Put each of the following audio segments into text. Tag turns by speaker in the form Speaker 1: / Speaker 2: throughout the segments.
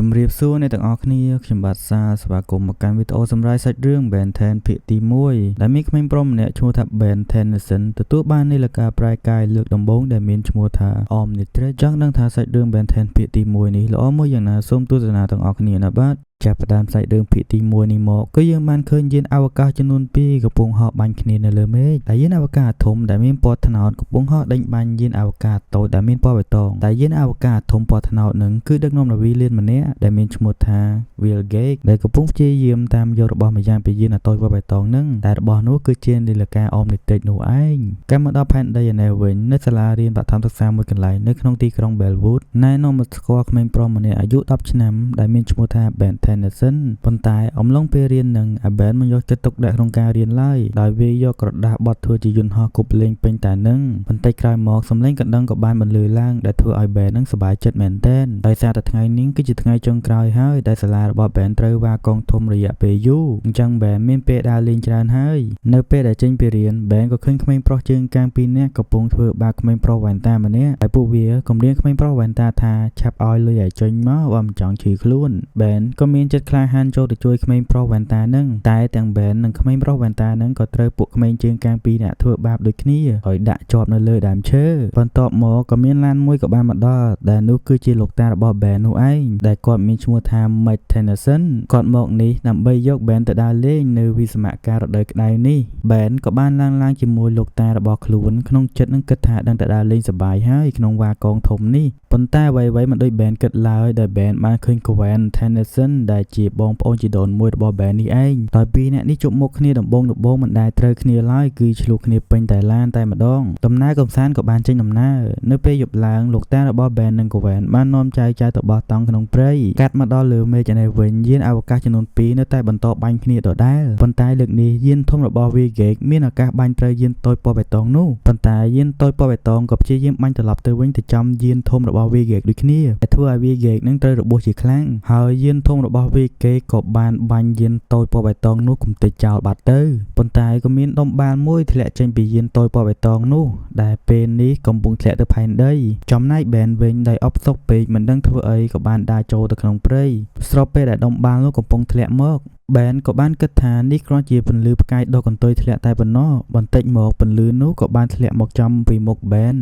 Speaker 1: ជំរាបសួរអ្នកទាំងអស់គ្នាខ្ញុំបាទសាស្វាគមន៍មកកាន់វីដេអូសម្រាប់សាច់រឿង Ben 10 ភាគទី1ដែលមានក្មេងប្រុសម្នាក់ឈ្មោះថា Ben Tennyson ទទួលបាននាឡិកាប្រែកាយលើកដំបូងដែលមានឈ្មោះថា Omnitrix ចង់ដឹងថាសាច់រឿង Ben 10 ភាគទី1នេះល្អមួយយ៉ាងណាសូមទស្សនាទាំងអស់គ្នាណាបាទចាប់ផ្ដើមសាច់រឿងភាគទី1នេះមកគឺយើងបានឃើញយានអវកាសចំនួន2កំពុងហោះបាញ់គ្នានៅលើមេឃតែយានអវកាសធំដែលមានពណ៌ត្នោតកំពុងហោះដេញបាញ់យានអវកាសតូចដែលមានពណ៌បៃតងតែយានអវកាសធំពណ៌ត្នោតនឹងគឺដឹកនាំដោយវីលានម្នាក់ដែលមានឈ្មោះថា Will Gates ដែលកំពុងព្យាយាមតាមយករបស់ម្យ៉ាងពីយានអតូចពណ៌បៃតងនឹងតែរបស់នោះគឺជានាឡិកា Omnitrix នោះឯងកាលមកដល់ផែនដីឯនេះវិញនៅសាលារៀនបឋមសិក្សាមួយកន្លែងនៅក្នុងទីក្រុង Bellwood ណែនាំមកស្គាល់ក្មេងប្រុសម្នាក់អាយុ10ឆ្នាំដែលមានឈ្មោះថា Ben Tennyson ប៉ុន្តែអំឡុងពេលរៀននឹង Ben មិនយកចិត្តទុកដាក់ក្នុងការរៀនឡើយដោយវាយកក្រដាសបត់ធ្វើជាយន្តហោះគប់លេងពេញតែនឹងបន្តិចក្រោយមកសំឡេងកណ្ដឹងក៏បានបន្លឺឡើងដែលធ្វើឲ្យ Ben នឹងសប្បាយចិត្តមែនទែនដោយសារតែថ្ងៃនេះគឺជាថ្ងៃចុងក្រោយហើយដែលសាលារបស់ Ben ត្រូវវ៉ាកងធំរយៈពេលយូរអញ្ចឹង Ben មានពេលដើរលេងច្រើនហើយនៅពេលដែលចេញពីរៀន Ben ក៏ឃើញក្មេងប្រុសជើងកាងពីរនាក់កំពុងធ្វើបាបក្មេងប្រុសវ៉ែនតាម្នាក់ហើយពួកវាគំរាមក្មេងប្រុសវ៉ែនតាថាឆាប់ឲ្យលុយឲ្យចេញមកបើមិនចង់ឈឺខ្លួន Ben ក៏មានចិត្តក្លាហានចូលទៅជួយក្មេងប្រុសវ៉ែនតានឹងតែទាំង Ben និងក្មេងប្រុសវ៉ែនតានឹងក៏ត្រូវពួកក្មេងជើងកាងពីរនាក់ធ្វើបាបដូចគ្នាហើយដាក់ជាប់នៅលើដើមឈើបន្ទាប់មកក៏មានឡានមួយក៏បានមកដល់ដែលនោះគឺជាលោកតារបស់ Ben នោះឯងដែលគាត់មានឈ្មោះថា Matt Tennyson គាត់មកនេះដើម្បីយក Ben ទៅដើរលេងនៅវិសមការរដូវក្តៅនេះ Ben ក៏បានឡើងជាមួយលោកតារបស់ខ្លួនក្នុងចិត្តនឹងគិតថាដឹងតែដើរលេងសប្បាយហើយក្នុងវ៉ាកងធំនេះប៉ុន្តែអ្វីៗមិនដូច Ben គិតឡើយដែល Ben បានឃើញ Gwen Tennyson ដែលជាបងប្អូនជីដូនមួយរបស់ Ben នេះឯងដោយពីរនាក់នេះជួបមុខគ្នាដំបូងមិនដែលត្រូវគ្នាឡើយគឺឆ្លោះគ្នាពេញតែឡានតែម្ដងដំណើរកំសាន្តក៏បានចេញដំណើរនៅពេលយប់ឡើងលោកតារបស់ Ben និង Gwen បាននាំចៅទៅបោះតង់ក្នុងព្រៃកាត់មកដល់លើមេឃឯនេះវិញយានអវកាសចំនួន2នៅតែបន្តបាញ់គ្នាដដែលប៉ុន្តែលើកនេះយានធំរបស់ Will Gates មានឱកាសបាញ់ត្រូវយានតូចពណ៌បៃតងនោះប៉ុន្តែយានតូចពណ៌បៃតងក៏ព្យាយាមបាញ់ត្រឡប់ទៅវិញទៅចំយានធំរបស់ Will Gates ដូចគ្នាដែលធ្វើឲ្យ Will Gates នឹងត្រូវរបួសជាខ្លាំងហើយយានធំរបស់ Will Gates ក៏បានបាញ់យានតូចពណ៌បៃតងនោះគំទេចចោលបាត់ទៅប៉ុន្តែក៏មានដុំបាល់មួយធ្លាក់ចេញពីយានតូចពណ៌បៃតងនោះដែលពេលនេះកំពុងធ្លាក់ទៅផែនដីចំណែក Ben វិញដោយអបសុកពេកមិនដឹងធ្វើអីក៏បានដើរចូលទៅក្នុងព្រៃស្របពេលដែលដុំបាល់នោះកំពុងធ្លាក់មកBen ក៏បានគិតថានេះគ្រាន់ជាពន្លឺផ្កាយដុសកន្ទុយធ្លាក់តែប៉ុណ្ណោះបន្តិចមកពន្លឺនោះក៏បានធ្លាក់មកចំពីមុខ Ben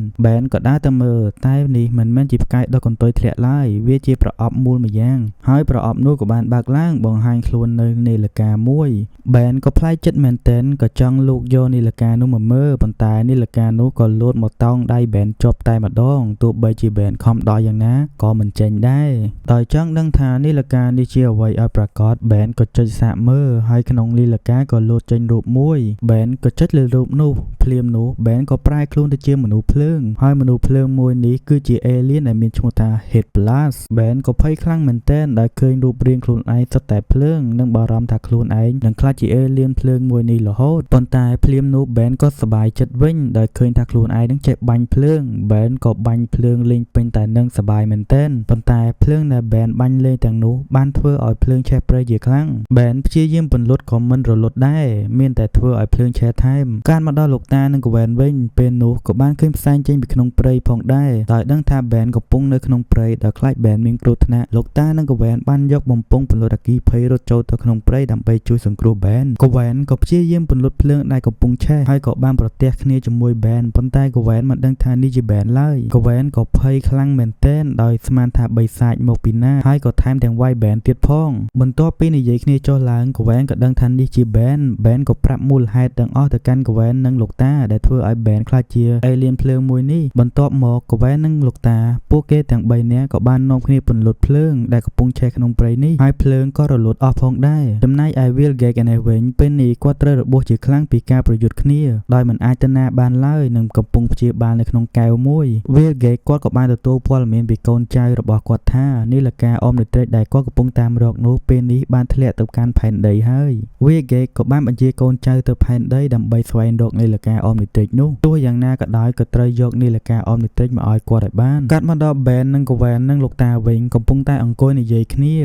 Speaker 1: ក៏ដើរទៅមើលតែនេះមិនមែនជាផ្កាយដុសកន្ទុយធ្លាក់ឡើយវាជាប្រអប់មូលម្យ៉ាងហើយប្រអប់នោះក៏បានបើកឡើងបង្ហាញខ្លួននៅនាឡិកាមួយ Ben ក៏ប្លែកចិត្តមែនទែនក៏ចង់លូកយកនាឡិកានោះមកមើលប៉ុន្តែនាឡិកានោះក៏លោតមកតោងដៃ Ben ជាប់តែម្ដងទោះបីជា Ben ខំដោះយ៉ាងណាក៏មិនចេញដែរដោយចង់ដឹងថានាឡិកានេះជាអ្វីឲ្យប្រកាស Ben ក៏ចុចសាកមើលហើយក្នុងនាឡិកាក៏លោតចេញរូបមួយ Ben ក៏ចុចលើរូបនោះភ្លាមនោះ Ben ក៏ប្រែខ្លួនទៅជាមនុស្សភ្លើងហើយមនុស្សភ្លើងមួយនេះគឺជា alien ដែលមានឈ្មោះថា Head Blast Ben ក៏ភ័យខ្លាំងមែនទែនដែលឃើញរូបរាងខ្លួនឯងសុទ្ធតែភ្លើងនិងបារម្ភថាខ្លួនឯងនឹងក្លាយជា alien ភ្លើងមួយនេះរហូតប៉ុន្តែភ្លាមនោះ Ben ក៏សប្បាយចិត្តវិញដោយឃើញថាខ្លួនឯងនឹងចេះបាញ់ភ្លើង Ben ក៏បាញ់ភ្លើងលេងពេញតែនឹងសប្បាយមែនទែនប៉ុន្តែភ្លើងដែល Ben បាញ់លេងទាំងនោះបានធ្វើឲ្យភ្លើងឆេះព្រៃជាខ្លាំង Ben ព្យាយាមពន្លត់ក៏មិនរលត់ដែរមានតែធ្វើឲ្យភ្លើងឆេះថែមការមកដល់លោកតានិង Gwen វិញពេលនោះក៏បានឃើញផ្សែងចេញពីក្នុងព្រៃផងដែរដោយដឹងថា Ben កំពុងនៅក្នុងព្រៃដែលខ្លាច Ben មានគ្រោះថ្នាក់លោកតានិង Gwen បានយកបំពង់ពន្លត់អគ្គិភ័យរត់ចូលទៅក្នុងព្រៃដើម្បីជួយសង្គ្រោះ Ben Gwen ក៏ព្យាយាមពន្លត់ភ្លើងដែលកំពុងឆេះហើយក៏បានប្រទះគ្នាជាមួយ Ben ប៉ុន្តែ Gwen មិនដឹងថានេះជា Ben ឡើយ Gwen ក៏ភ័យខ្លាំងមែនទែនដោយស្មានថាបិសាចមកពីណាហើយក៏ថែមទាំងវាយ Ben ទៀតផងបន្ទាប់ពីនិយាយគ្នាចុះឡើង Gwen ក៏ដឹងថានេះជា Ben ក៏ប្រាប់មូលហេតុទាំងអស់ទៅកាន់ Gwen និងលោកតាដែលធ្វើឲ្យ Ben ខ្លាចជា alien ភ្លើងមួយនេះបន្ទាប់មក Gwen និងលោកតាពួកគេទាំង3នាក់ក៏បាននាំគ្នាពន្លត់ភ្លើងដែលកំពុងឆេះក្នុងព្រៃនេះហើយភ្លើងក៏រលត់អស់ផងដែរចំណែកឯ Will Gates ឯនេះវិញពេលនេះគាត់ត្រូវរបួសជាខ្លាំងពីការប្រយុទ្ធគ្នាដោយមិនអាចទៅណាបានឡើយនិងកំពុងព្យាបាលនៅក្នុងកែវមួយ Will Gates គាត់ក៏បានទទួលព័ត៌មានពីកូនចៅរបស់គាត់ថានាឡិកា Omnitrix ដែលគាត់កំពុងតាមរកនោះពេលនេះបានធ្លាក់ទៅក កាន់ផែនដីហើយវាហ្គេកក៏បានបញ្ជាកូនចៅទៅផែនដីដើម្បីស្វែងរកនាឡិកាអមនិទ្រិចនោះទោះយ៉ាងណាក៏ដោយក៏ត្រូវយកនាឡិកាអមនិទ្រិចមកឲ្យគាត់ឲ្យបានកាត់មកដល់ Ben និង Gwen និងលោកតាវិញកំពុងតែអង្គុយនិយាយគ្នា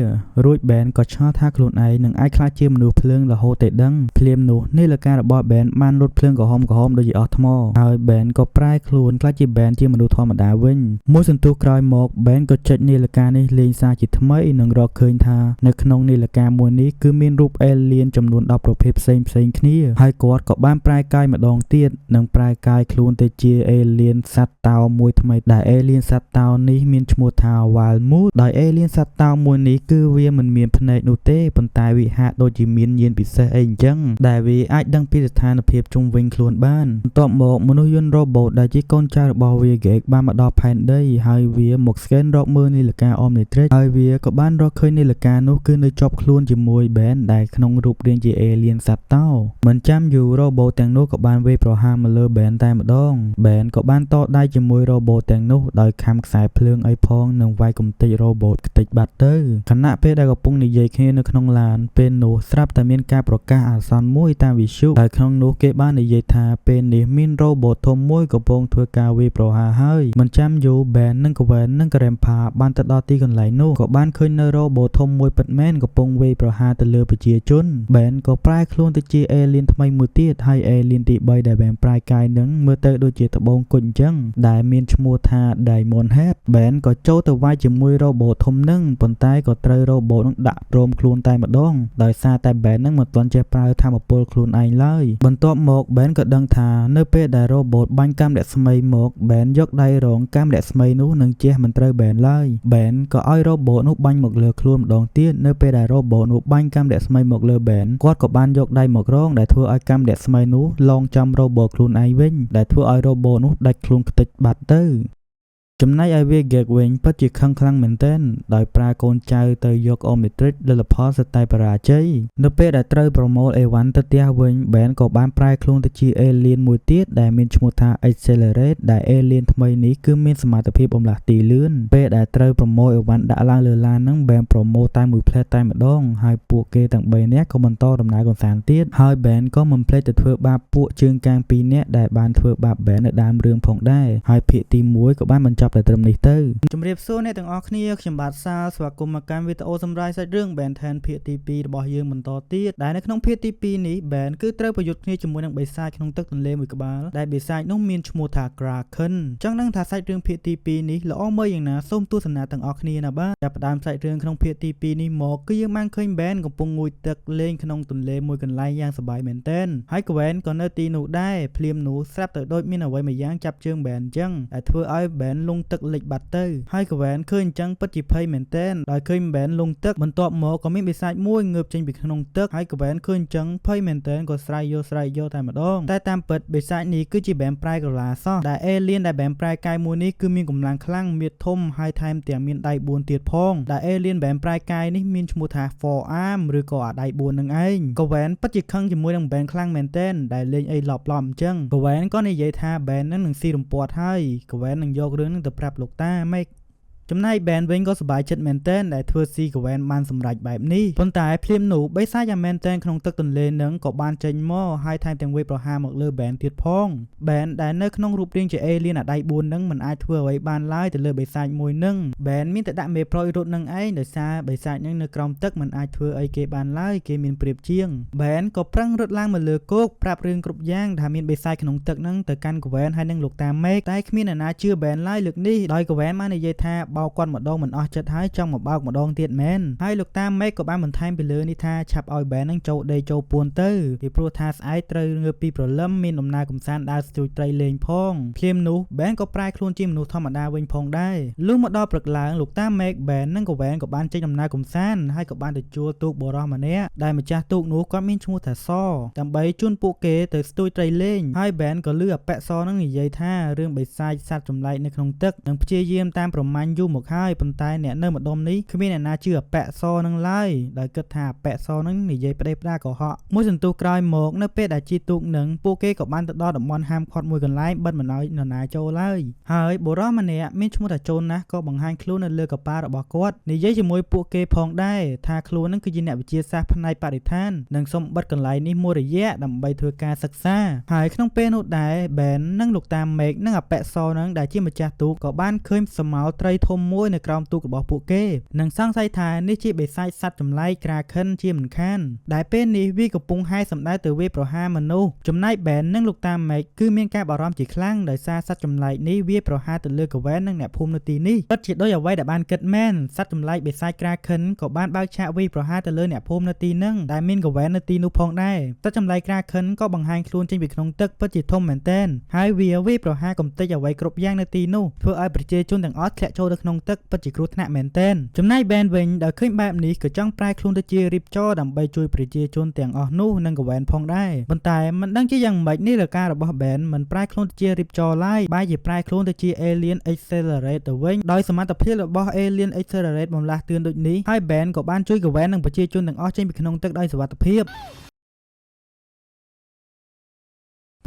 Speaker 1: រួច Ben ក៏ឆ្ងល់ថាខ្លួនឯងនឹងអាចក្លាយជាមនុស្សភ្លើងរហូតតែដឹងភ្លាមនោះនាឡិការបស់ Ben បានលុតភ្លើងក្រហមដូចជាអស់ថ្មហើយ Ben ក៏ប្រែខ្លួនក្លាយជា Ben ជាមនុស្សធម្មតាវិញមួយសន្ទុះក្រោយមក Ben ក៏ចុចនាឡិកានេះលេងសារជាថ្មីនិងរកឃើញថានៅក្នុងនាឡិកាមួយនេះគឺមានរូបអេលៀនចំនួន10ប្រភេទផ្សេងគ្នាហើយគាត់ក៏បានប្រែកាយម្ដងទៀតនិងប្រែកាយខ្លួនទៅជាអេលៀនសត្វតោមួយថ្មីដែលអេលៀនសត្វតោនេះមានឈ្មោះថា Walmut ដោយអេលៀនសត្វតោមួយនេះគឺវាមិនមានភ្នែកនោះទេប៉ុន្តែវាហាក់ដូចជាមានយានពិសេសអីអញ្ចឹងដែលវាអាចដឹងពីស្ថានភាពជុំវិញខ្លួនបានបន្ទាប់មកមនុស្សយន្តរ៉ូបូតដែលជាកូនចៅរបស់វាហ្គេកបានមកដល់ផែនដីហើយវាមកស្កេនរកមើលនាឡិកាអមនិទ្រិចហើយវាក៏បានរកឃើញនាឡិកានោះគឺនៅជាប់ខ្លួនជាមួយ Ben ដែលក្នុងរូបរាងជាអេលៀនសត្វតោមិនចាំយូររ៉ូបូតទាំងនោះក៏បានវាយប្រហារមកលើ Ben តែម្ដង Ben ក៏បានតដៃជាមួយរ៉ូបូតទាំងនោះដោយខំខ្សែភ្លើងអីផងនិងវាយកំទេចរ៉ូបូតខ្ទេចបាត់ទៅខណៈពេលដែលកំពុងនិយាយគ្នានៅក្នុងឡានពេលនោះស្រាប់តែមានការប្រកាសអាសន្នមួយតាមវិទ្យុហើយក្នុងនោះគេបាននិយាយថាពេលនេះមានរ៉ូបូតធំមួយកំពុងធ្វើការវាយប្រហារហើយមិនចាំយូរ Ben និង Gwen និង Grandpa បានទៅដល់ទីកន្លែងនោះក៏បានឃើញនៅរ៉ូបូតធំមួយពិតមែនកំពុងវាយប្រហារទៅលើប្រជាជន Ben ក៏ប្រែខ្លួនទៅជាអេលៀនថ្មីមួយទៀតហើយអេលៀនទី3ដែល Ben ប្រែកាយនឹងមើលទៅដូចជាត្បូងគុជអញ្ចឹងដែលមានឈ្មោះថា Diamond Head Ben ក៏ចូលទៅវាយជាមួយរ៉ូបូតធំនឹងប៉ុន្តែក៏ត្រូវរ៉ូបូតនឹងដាក់ព្រមខ្លួនតែម្ដងដោយសារតែ Ben នឹងមិនទាន់ចេះប្រើធម៌ពលខ្លួនឯងឡើយបន្ទាប់មក Ben ក៏ដឹងថានៅពេលដែលរ៉ូបូតបាញ់កាំរស្មីមក Ben យកដៃរងកាំរស្មីនោះនឹងជះមិនត្រូវ Ben ឡើយ Ben ក៏ឲ្យរ៉ូបូតនោះបាញ់មកលើខ្លួនម្ដងទៀតនៅពេលដែលរ៉ូបូតនោះបាញ់កាំរស្មីមកលើ Ben គាត់ក៏បានយកដៃមករងដែលធ្វើឲ្យកាំរស្មីនោះឡងចំរ៉ូបូតខ្លួនឯងវិញដែលធ្វើឲ្យរ៉ូបូតនោះដាច់ខ្លួនខ្ទេចបាត់ទៅចំណែកឯវាហ្គេកវិញពិតជាខឹងខ្លាំងមែនទែនដោយប្រើកូនចៅទៅយកអមនិទ្រិចលទ្ធផលសុទ្ធតែបរាជ័យនៅពេលដែលត្រូវប្រមូលអេវ៉ាន់ទៅផ្ទះវិញ Ben ក៏បានប្រែខ្លួនទៅជាអេលៀនមួយទៀតដែលមានឈ្មោះថា Accelerate ដែលអេលៀនថ្មីនេះគឺមានសមត្ថភាពបម្លាស់ទីលឿនពេលដែលត្រូវប្រមូលអេវ៉ាន់ដាក់ឡើងលើឡានហ្នឹង Ben ប្រមូលតែមួយផ្លែតតែម្ដងហើយពួកគេទាំង3នាក់ក៏បន្តដំណើរកម្សាន្តទៀតហើយ Ben ក៏មិនភ្លេចទៅធ្វើបាបពួកជើងកាង2នាក់ដែលបានធ្វើបាប Ben នៅដើមរឿងផងដែរហើយភាគទី1ក៏បានបញ្ចប់តែត្រឹមនេះទៅជំរាបសួរអ្នកទាំងអស់គ្នាខ្ញុំបាទសាលស្វាគមន៍មកកាន់វីដេអូសម្រាប់សាច់រឿង Ben 10ភាគទី2របស់យើងបន្តទៀតដែលនៅក្នុងភាគទី2នេះ Ben គឺត្រូវប្រយុទ្ធគ្នាជាមួយនឹងបិសាចក្នុងទឹកទន្លេមួយក្បាលដែលបិសាចនោះមានឈ្មោះថា Kraken ចង់ដឹងថាសាច់រឿងភាគទី2នេះល្អមើលយ៉ាងណាសូមទស្សនាទាំងអស់គ្នាណាបាទចាប់ផ្ដើមសាច់រឿងក្នុងភាគទី2នេះមកគឺយើងបានឃើញ Ben កំពុងងូតទឹកលេងក្នុងទន្លេមួយកន្លែងយ៉ាងសប្បាយមែនទែនហើយ Gwen ក៏នៅទីនោះដែរភ្លាមនោះស្រាប់តែដូចមានអ្វីមួយយ៉ាងចាប់ជើង Ben អញ្ចឹងដែលធ្វើឲ្យ Ben លង់ទឹកលិចបាត់ទៅហើយ Gwen ឃើញអញ្ចឹងពិតជាភ័យមែនទែនដោយឃើញ Ben លង់ទឹកបន្ទាប់មកក៏មានបិសាចមួយងើបចេញពីក្នុងទឹកហើយ Gwen ឃើញអញ្ចឹងភ័យមែនទែនក៏ស្រែកយកតែម្ដងតែតាមពិតបិសាចនេះគឺជា Ben ប្រែក្រឡាសោះដែលអេលៀនដែល Ben ប្រែកាយមួយនេះគឺមានកម្លាំងខ្លាំងមាឌធំហើយថែមទាំងមានដៃ4ទៀតផងដែលអេលៀន Ben ប្រែកាយនេះមានឈ្មោះថា Four Arm ឬក៏អាដៃ4នឹងឯង Gwen ពិតជាខឹងជាមួយនឹង Ben ខ្លាំងមែនទែនដែលលេងអីឡប់អញ្ចឹង Gwen ក៏និយាយថា Ben នឹងស៊ីរំពាត់ហើយ Gwen នឹងយករឿងនឹងទៅប្រាប់លោកតាម៉េចចំណែក Ben វិញក៏សប្បាយចិត្តមែនទែនដែលធ្វើស៊ី Gwen បានសម្រេចបែបនេះប៉ុន្តែភ្លាមនោះបិសាចយ៉ាងមែនទែនក្នុងទឹកទន្លេនឹងក៏បានចេញមកហើយថែមទាំងវាយប្រហារមកលើ Ben ទៀតផង Ben ដែលនៅក្នុងរូបរាងជាអេលៀនអាដៃ4នឹងមិនអាចធ្វើអ្វីបានឡើយទៅលើបិសាចមួយនឹង Ben មានតែដាក់មេប្រូចរត់នឹងឯងដោយសារបិសាចនឹងនៅក្រោមទឹកមិនអាចធ្វើអីគេបានឡើយគេមានប្រៀបជាង Ben ក៏ប្រឹងរត់ឡើងមកលើគោកប្រាប់រឿងគ្រប់យ៉ាងថាមានបិសាចក្នុងទឹកនឹងទៅកាន់ Gwen ហើយនឹងលោកតាមេឃតែគ្មានអ្នកណាជឿ Ben ឡើយលើកនេះដោយ Gwen បាននិយាយថាបោកគាត់ម្ដងមិនអស់ចិត្តហើយចង់មកបោកម្ដងទៀតមែនហើយលោកតាមេឃក៏បានបន្ថែមពីលើនេះថាឆាប់ឲ្យ Ben នឹងចូលដេកចូលពួនទៅពីព្រោះថាស្អែកត្រូវងើបពីព្រលឹមមានដំណើរកំសាន្តដើរស្ទួយត្រីលេងផងភ្លាមនោះ Ben ក៏ប្រែខ្លួនជាមនុស្សធម្មតាវិញផងដែរលុះមកដល់ព្រឹកឡើងលោកតាមេឃ Ben និង Gwen ក៏បានចេញដំណើរកំសាន្តហើយក៏បានទៅជួលទូកបរោះម្នាក់ដែលម្ចាស់ទូកនោះគាត់មានឈ្មោះថាសដើម្បីជូនពួកគេទៅស្ទួយត្រីលេងហើយ Ben ក៏លឺអាប៉ែកសនឹងនិយាយថារឿងបិសាចសត្វចម្លែកនៅក្នុងទឹកនឹងព្យាយាមតាមប្រមាញ់យូរ មកហើយប៉ុន្តែអ្នកនៅម្ដុំនេះគ្មានអ្នកណាជឿអប៉ែសនឹងឡើយដោយគិតថាអប៉ែសនឹងនិយាយប្តេផ្ដាកុហកមួយសន្ទុះក្រោយមកនៅពេលដែលជីទូកនឹងពួកគេក៏បានទៅដល់តំបន់ហាមឃាត់មួយកន្លែងបិទមិនឲ្យនរណាចូលឡើយហើយបុរសម្នាក់មានឈ្មោះថាជូនណាស់ក៏បង្ហាញខ្លួននៅលើកប៉ាល់របស់គាត់និយាយជាមួយពួកគេផងដែរថាខ្លួននឹងគឺជាអ្នកវិទ្យាសាស្ត្រផ្នែកបរិស្ថាននិងសូមបិទកន្លែងនេះមួយរយៈដើម្បីធ្វើការសិក្សាហើយក្នុងពេលនោះដែរ Ben និងលោកតាមេកនិងអប៉ែសនឹងដែលជាម្ចាស់ទូកក៏បានឃើញសមោលត្រីធំមួយនៅក្រោមទូករបស់ពួកគេនិងសង្ស័យថានេះជាបិសាចសត្វចម្លែកក្រាខិនជាមិនខានដែលពេលនេះវាកំពុងហែសម្ដៅទៅវាប្រហារមនុស្សចំណែក Ben និងលោកតាមេកគឺមានការបារម្ភជាខ្លាំងដោយសារសត្វចម្លែកនេះវាប្រហារទៅលើកវែននិងអ្នកភូមិនៅទីនេះពិតជាដូចអ្វីដែលបានគិតមែនសត្វចម្លែកបិសាចក្រាខិនក៏បានបើកឆាកវាយប្រហារទៅលើអ្នកភូមិនៅទីនោះដែលមានកវែននៅទីនោះផងដែរសត្វចម្លែកក្រាខិនក៏បង្ហាញខ្លួនចេញពីក្នុងទឹកពិតជាធំមែនទែនហើយវាវាយប្រហារកំទេចអ្វីគ្រប់យ៉ាងនៅទីនោះធ្វើឲ្យប្រជាជនទាំងអស់ធ្លាក់ចូលទៅក្នុងទឹកពិតជាគ្រោះថ្នាក់មែនទែនចំណែក Ben វិញដែលឃើញបែបនេះក៏ចង់ប្រែខ្លួនទៅជារីបចរដើម្បីជួយប្រជាជនទាំងអស់នោះនិងកវែនផងដែរប៉ុន្តែមិនដឹងជាយ៉ាងម៉េចនេះលការរបស់ Ben មិនប្រែខ្លួនទៅជារីបចរឡើយបែរជាប្រែខ្លួនទៅជា Alien Accelerate ទៅវិញដោយសមត្ថភាពរបស់ Alien Accelerate បំលាស់តឿនដូចនេះហើយ Ben ក៏បានជួយកវែននិងប្រជាជនទាំងអស់ចេញពីក្នុងទឹកដោយសុវត្ថិភាព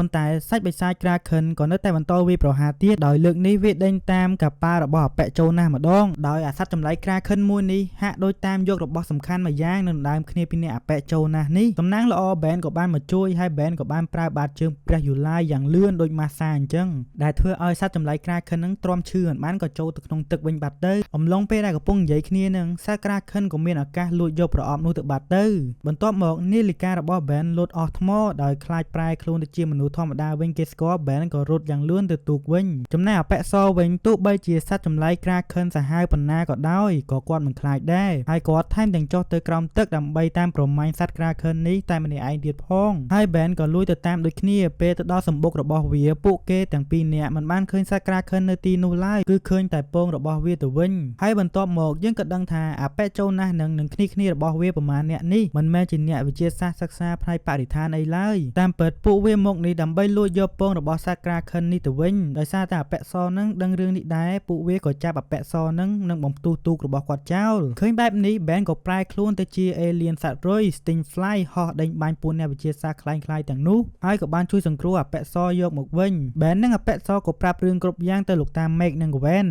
Speaker 1: ប៉ុន្តែសាច់បិសាចក្រាខិនក៏នៅតែបន្តវាយប្រហារទៀតដោយលើកនេះវាដេញតាមកប៉ាល់របស់អប៉ែចូលណាស់ម្ដងដោយអាសត្វចម្លែកក្រាខិនមួយនេះហាក់ដូចតាមយករបស់សំខាន់មួយយ៉ាងនៅដើមគ្នាពីអ្នកអប៉ែចូលណាស់នេះតំណាងល្អ Ben ក៏បានមកជួយហើយ Ben ក៏បានប្រើបាតជើងព្រះយូឡាយយ៉ាងលឿនដូចម៉ាសាអញ្ចឹងដែលធ្វើឲ្យសត្វចម្លែកក្រាខិននឹងទ្រាំឈឺមិនបានក៏ចូលទៅក្នុងទឹកវិញបាត់ទៅអំឡុងពេលដែលកំពុងនិយាយគ្នានឹងសត្វក្រាខិនក៏មានឱកាសលួចយកប្រអប់នោះទៅបាត់ទៅបន្ទាប់មកនាឡិការបស់ Ben លោតអស់ថ្មដោយខ្លាចប្រែខ្លួនទៅជាមនុស្សធម្មតាវិញគេស្គាល់ Ben ក៏រត់យ៉ាងលឿនទៅទូកវិញចំណែកអប៉ែសវិញទោះបីជាសត្វចម្លែកក្រាខិនសាហាវប៉ុណ្ណាក៏ដោយក៏គាត់មិនខ្លាចដែរហើយគាត់ថែមទាំងចុះទៅក្រោមទឹកដើម្បីតាមប្រមាញ់សត្វក្រាខិននេះតែម្នាក់ឯងទៀតផងហើយ Ben ក៏លួចទៅតាមដូចគ្នាពេលទៅដល់សម្បុករបស់វាពួកគេទាំងពីរនាក់មិនបានឃើញសត្វក្រាខិននៅទីនោះឡើយគឺឃើញតែពងរបស់វាទៅវិញហើយបន្ទាប់មកយើងក៏ដឹងថាអប៉ែចូលណាស់នឹងគ្នារបស់វាប្រមាណអ្នកនេះមិនមែនជាអ្នកវិទ្យាសាស្ត្រសិក្សាផ្នែកបរិស្ថានអីឡើយតាមពិតពួកវាមកនេះដើម្បីលួចយកពងរបស់សត្វក្រាខិននេះទៅវិញដោយសារតែអប៉ែសនឹងដឹងរឿងនេះដែរពួកវាក៏ចាប់អប៉ែសនឹងបំផ្ទុះទូករបស់គាត់ចោលឃើញបែបនេះ Ben ក៏ប្រែខ្លួនទៅជា Alien សត្វរុយ Stingfly ហោះដេញបាញ់ពួកអ្នកវិទ្យាសាស្ត្រខ្លាំងៗទាំងនោះហើយក៏បានជួយសង្គ្រោះអប៉ែសយកមកវិញ Ben និងអប៉ែសក៏ប្រាប់រឿងគ្រប់យ៉ាងទៅលោកតាមេកនិងកវែន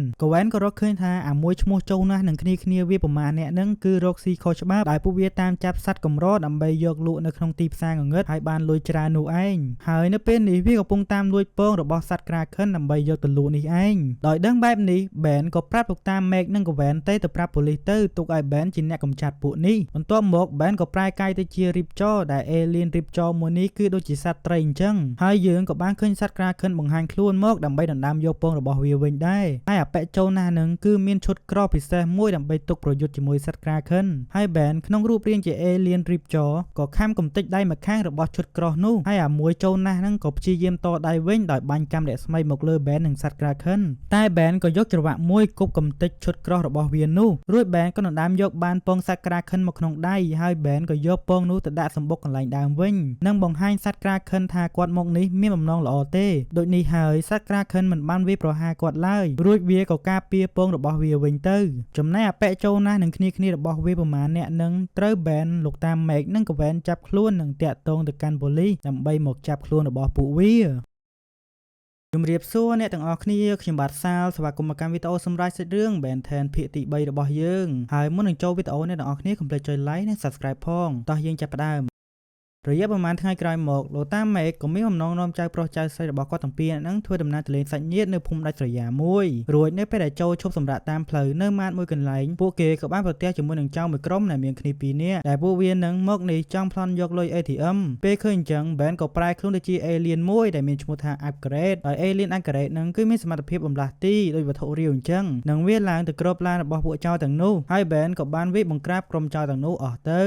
Speaker 1: ក៏រកឃើញថាអាមួយឈ្មោះចូលណាស់នឹងគ្នាវាប្រមាណអ្នកនឹងគឺរកស៊ីខុសច្បាប់ដែលពួកវាតាមចាប់សត្វកម្រដើម្បីយកលក់នៅក្នុងទីផ្សារងងឹតហើយបានលុយច្រើននោះឯងហើយនៅពេលនេះវាកំពុងតាមលួចពងរបស់សត្វក្រាខិនដើម្បីយកទៅលក់នេះឯងដោយដឹងបែបនេះ Ben ក៏ប្រាប់លោកតាមេកនិងកវែនទៅប្រាប់ប៉ូលីសទៅទុកឲ្យ Ben ជាអ្នកកម្ចាត់ពួកនេះបន្ទាប់មក Ben ក៏ប្រែកាយទៅជារីបចរដែល Alien រីបចរមួយនេះគឺដូចជាសត្វត្រីអញ្ចឹងហើយយើងក៏បានឃើញសត្វក្រាខិនបង្ហាញខ្លួនមកដើម្បីដណ្ដើមយកពងរបស់វាវិញដែរហើយអប៉ែចូលណាស់នឹងគឺមានឈុតក្រពិសេសមួយដើម្បីទុកប្រយុទ្ធជាមួយសត្វក្រាខិនហើយ Ben ក្នុងរូបរាងជា Alien រីបចរក៏ខំកំទេចដៃម្ខាងរបស់ឈុតក្រនោះហើយអាមួយចូលណាស់នឹងក៏ព្យាយាមតដៃវិញដោយបាញ់កាំរស្មីមកលើ Ben និងសត្វក្រាខិនតែ Ben ក៏យកច្រវាក់មួយគប់កំទេចឈុតក្ររបស់វានោះរួច Ben ក៏ដណ្ដើមយកបានពងសត្វក្រាខិនមកក្នុងដៃហើយ Ben ក៏យកពងនោះទៅដាក់សម្បុកកន្លែងដើមវិញនិងបង្ហាញសត្វក្រាខិនថាគាត់មកនេះមានបំណងល្អទេដូចនេះហើយសត្វក្រាខិនមិនបានវាយប្រហារគាត់ឡើយរួចវាក៏ការពារពងរបស់វាវិញទៅចំណែកអប៉ែចូលណាស់នឹងគ្នារបស់វាប្រមាណអ្នកនឹងត្រូវ Ben លោកតាមេកនិងកវែនចាប់ខ្លួននិងតាក់ទងទៅកាន់ប៉ូលីសដើម្បីមកចាប់ខ្លួនរបស់ពួកវាជំរាបសួរអ្នកទាំងអស់គ្នាខ្ញុំបាទសាលស្វាគមន៍មកកាន់វីដេអូសម្រាប់សាច់រឿង Ben 10 ភាគទី3របស់យើងហើយមុននឹងចូលវីដេអូអ្នកទាំងអស់គ្នាកុំភ្លេចចុច like និង Subscribe ផងតោះយើងចាប់ផ្ដើមរយៈប្រហែលថ្ងៃក្រោយមកលោកតាមេកក៏មានបំណងនាំចៅប្រុសចៅស្រីរបស់គាត់ទាំងពីរនឹងធ្វើដំណើរទៅលេងសាច់ញាតិនៅភូមិដាច់ស្រយាមួយរួចនៅពេលដែលចូលឈប់សម្រាកតាមផ្លូវនៅម៉ាតមួយកន្លែងពួកគេក៏បានប្រទះជាមួយនឹងចៅមួយក្រុមដែលមានគ្នាពីរនាក់ដែលពួកវានឹងមកនេះចង់ប្លន់យកលុយ ATM ពេលឃើញអញ្ចឹង Ben ក៏ប្រែខ្លួនទៅជា Alien មួយដែលមានឈ្មោះថា Upgrade ដោយ Alien Upgrade នឹងគឺមានសមត្ថភាពបំលាស់ទីដោយវត្ថុរាវអញ្ចឹងនឹងវាឡើងទៅគ្របឡានរបស់ពួកចៅទាំងនោះហើយ Ben ក៏បានវាយបង្ក្រាបក្រុមចៅទាំងនោះអស់ទៅ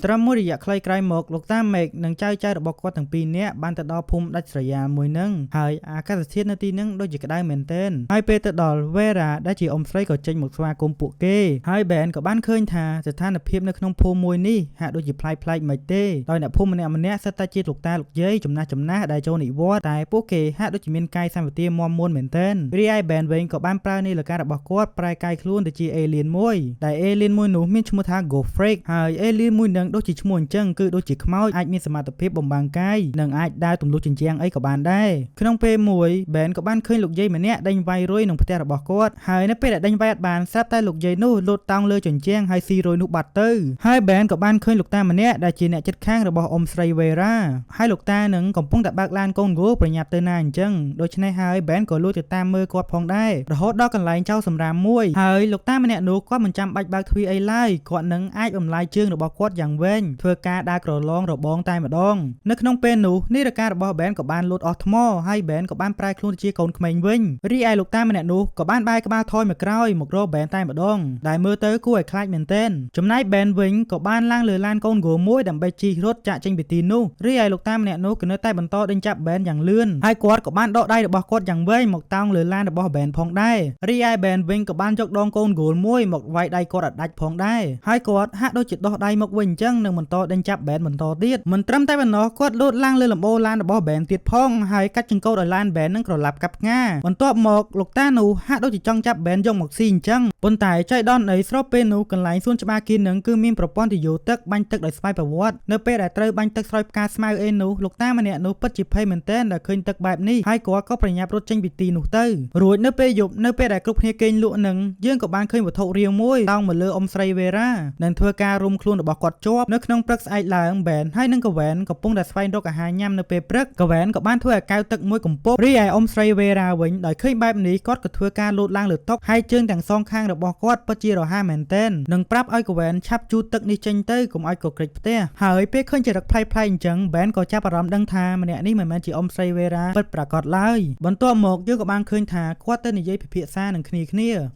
Speaker 1: ត្រឹមមួយរយៈខ្លីក្រោយមកលោកតាមេកនិងចៅរបស់គាត់ទាំងពីរនាក់បានទៅដល់ភូមិដាច់ស្រយាលមួយនឹងហើយអាកាសធាតុនៅទីនឹងដូចជាក្តៅមែនទែនហើយពេលទៅដល់វេរ៉ាដែលជាអ៊ំស្រីក៏ចេញមកស្វាគមន៍ពួកគេហើយបែនក៏បានឃើញថាស្ថានភាពនៅក្នុងភូមិមួយនេះហាក់ដូចជាប្លែកមិនទេដោយអ្នកភូមិម្នាក់សិតតែជាលោកតាលោកយាយចំណាស់ដែលចូលនិវត្តន៍តែពួកគេហាក់ដូចជាមានកាយសម្បទាមាំមួនមែនទែនរីឯបែនវិញក៏បានប្រើនាឡិការបស់គាត់ប្រែកាយខ្លួនទៅជាអេលៀនមួយដែលអេលៀនមួយនោះមានឈ្មោះថា Go Freak ហើយអេលៀនមួយនឹងដូចជាឈ្មោះអញ្ចឹងគឺដូចជាខ្មោចអាចមានសមត្ថភាពបំបាំងកាយនិងអាចដើរទម្លុះជញ្ជាំងអីក៏បានដែរក្នុងពេលមួយបែនក៏បានឃើញលោកយាយម្នាក់ដេញវាយរុយក្នុងផ្ទះរបស់គាត់ហើយនៅពេលដែលដេញវាយអត់បានស្រាប់តែលោកយាយនោះលោតតោងលើជញ្ជាំងហើយស៊ីរុយនោះបាត់ទៅហើយបែនក៏បានឃើញលោកតាម្នាក់ដែលជាអ្នកជិតខាងរបស់អ៊ំស្រីវេរ៉ាហើយលោកតានឹងកំពុងតែបើកឡានកូនគោប្រញាប់ទៅណាអញ្ចឹងដូច្នេះហើយបែនក៏លួចទៅតាមមើលគាត់ផងដែររហូតដល់កន្លែងចោលសម្រាមមួយហើយលោកតាម្នាក់នោះគាត់មិនចាំបាច់បើកទ្វារអីឡើយគាត់នឹងអាចបំលាយជើងរបស់គាត់យ៉ាងវែងធ្វើការដើរក្រឡងរបងតែម្ដងនៅក្នុងពេលនោះនាឡិការបស់បែនក៏បានលូតអស់ថ្មហើយបែនក៏បានប្រែខ្លួនជាកូនក្មេងវិញរីឯលោកតាម្នាក់នោះក៏បានបែរក្បាលថយមកក្រោយមករកបែនតែម្ដងដែលមើលទៅគួរឲ្យខ្លាចមែនទែនចំណែកបែនវិញក៏បានឡើងលើឡានកូនគោមួយដើម្បីជិះរត់ចាក់ចេញពីទីនោះរីឯលោកតាម្នាក់នោះក៏នៅតែបន្តដេញចាប់បែនយ៉ាងលឿនហើយគាត់ក៏បានដកដៃរបស់គាត់យ៉ាងវែងមកតោងលើឡានរបស់បែនផងដែររីឯបែនវិញក៏បានយកដងកូនគោមួយមកវាយដៃគាត់ឲ្យដាច់ផងដែរហើយគាត់ហាក់ដូចជាដោះដៃមកវិញអញ្ចឹងនឹងបន្តដេញចាប់បែនបន្តទៀតមិនត្រឹមតែប៉ុណ្ណោះគាត់លោតឡើងលើលំអូឡានរបស់បែនទៀតផងហើយកាច់ចង្កូតឲ្យឡានបែននឹងក្រឡាប់កាប់ផ្ងាបន្ទាប់មកលោកតានោះហាក់ដូចជាចង់ចាប់បែនយកមកស៊ីអញ្ចឹងប៉ុន្តែចៃដនអីស្របពេលនោះកន្លែងសួនច្បារគីនឹងគឺមានប្រព័ន្ធទយោទឹកបាញ់ទឹកដោយស្វ័យប្រវត្តិនៅពេលដែលត្រូវបាញ់ទឹកស្រោចផ្កាស្មៅអីនោះលោកតាម្នាក់នោះពិតជាភ័យមែនទែនដែលឃើញទឹកបែបនេះហើយគាត់ក៏ប្រញាប់រត់ចេញពីទីនោះទៅរួចនៅពេលយប់នៅពេលដែលគ្រប់គ្នាគេងលក់នឹងយើងក៏បានឃើញវត្ថុរាងមួយតោងមកលើអ៊ំស្រីវេរ៉ានិងធ្វើការរុំខ្លួនរបស់គាត់ជាប់នៅក្នុងព្រឹកស្អែកឡើងបែនហើយនឹងកវ៉ែនកំពុងតែស្វែងរកអាហារញ៉ាំនៅពេលព្រឹកកវ៉ែនក៏បានធ្វើឲ្យកៅទឹកមួយកំពប់រីឯអ៊ំស្រីវេរ៉ាវិញដោយឃើញបែបនេះគាត់ក៏ធ្វើការលោតឡើងលើតុហើយជើងទាំងសងខាងរបស់គាត់ពិតជារហ័សមែនទែននិងប្រាប់ឲ្យកវ៉ែនឆាប់ជូតទឹកនេះចេញទៅកុំឲ្យកក្រិចផ្ទះហើយពេលឃើញចរិតប្លែកៗអញ្ចឹងបែនក៏ចាប់អារម្មណ៍ដឹងថាម្នាក់នេះមិនមែនជាអ៊ំស្រីវេរ៉ាពិតប្រាកដឡើយបន្ទាប់មកយើងក៏បានឃើញថាគាត់ទៅនិយាយពិភាក្សានឹងគ្នា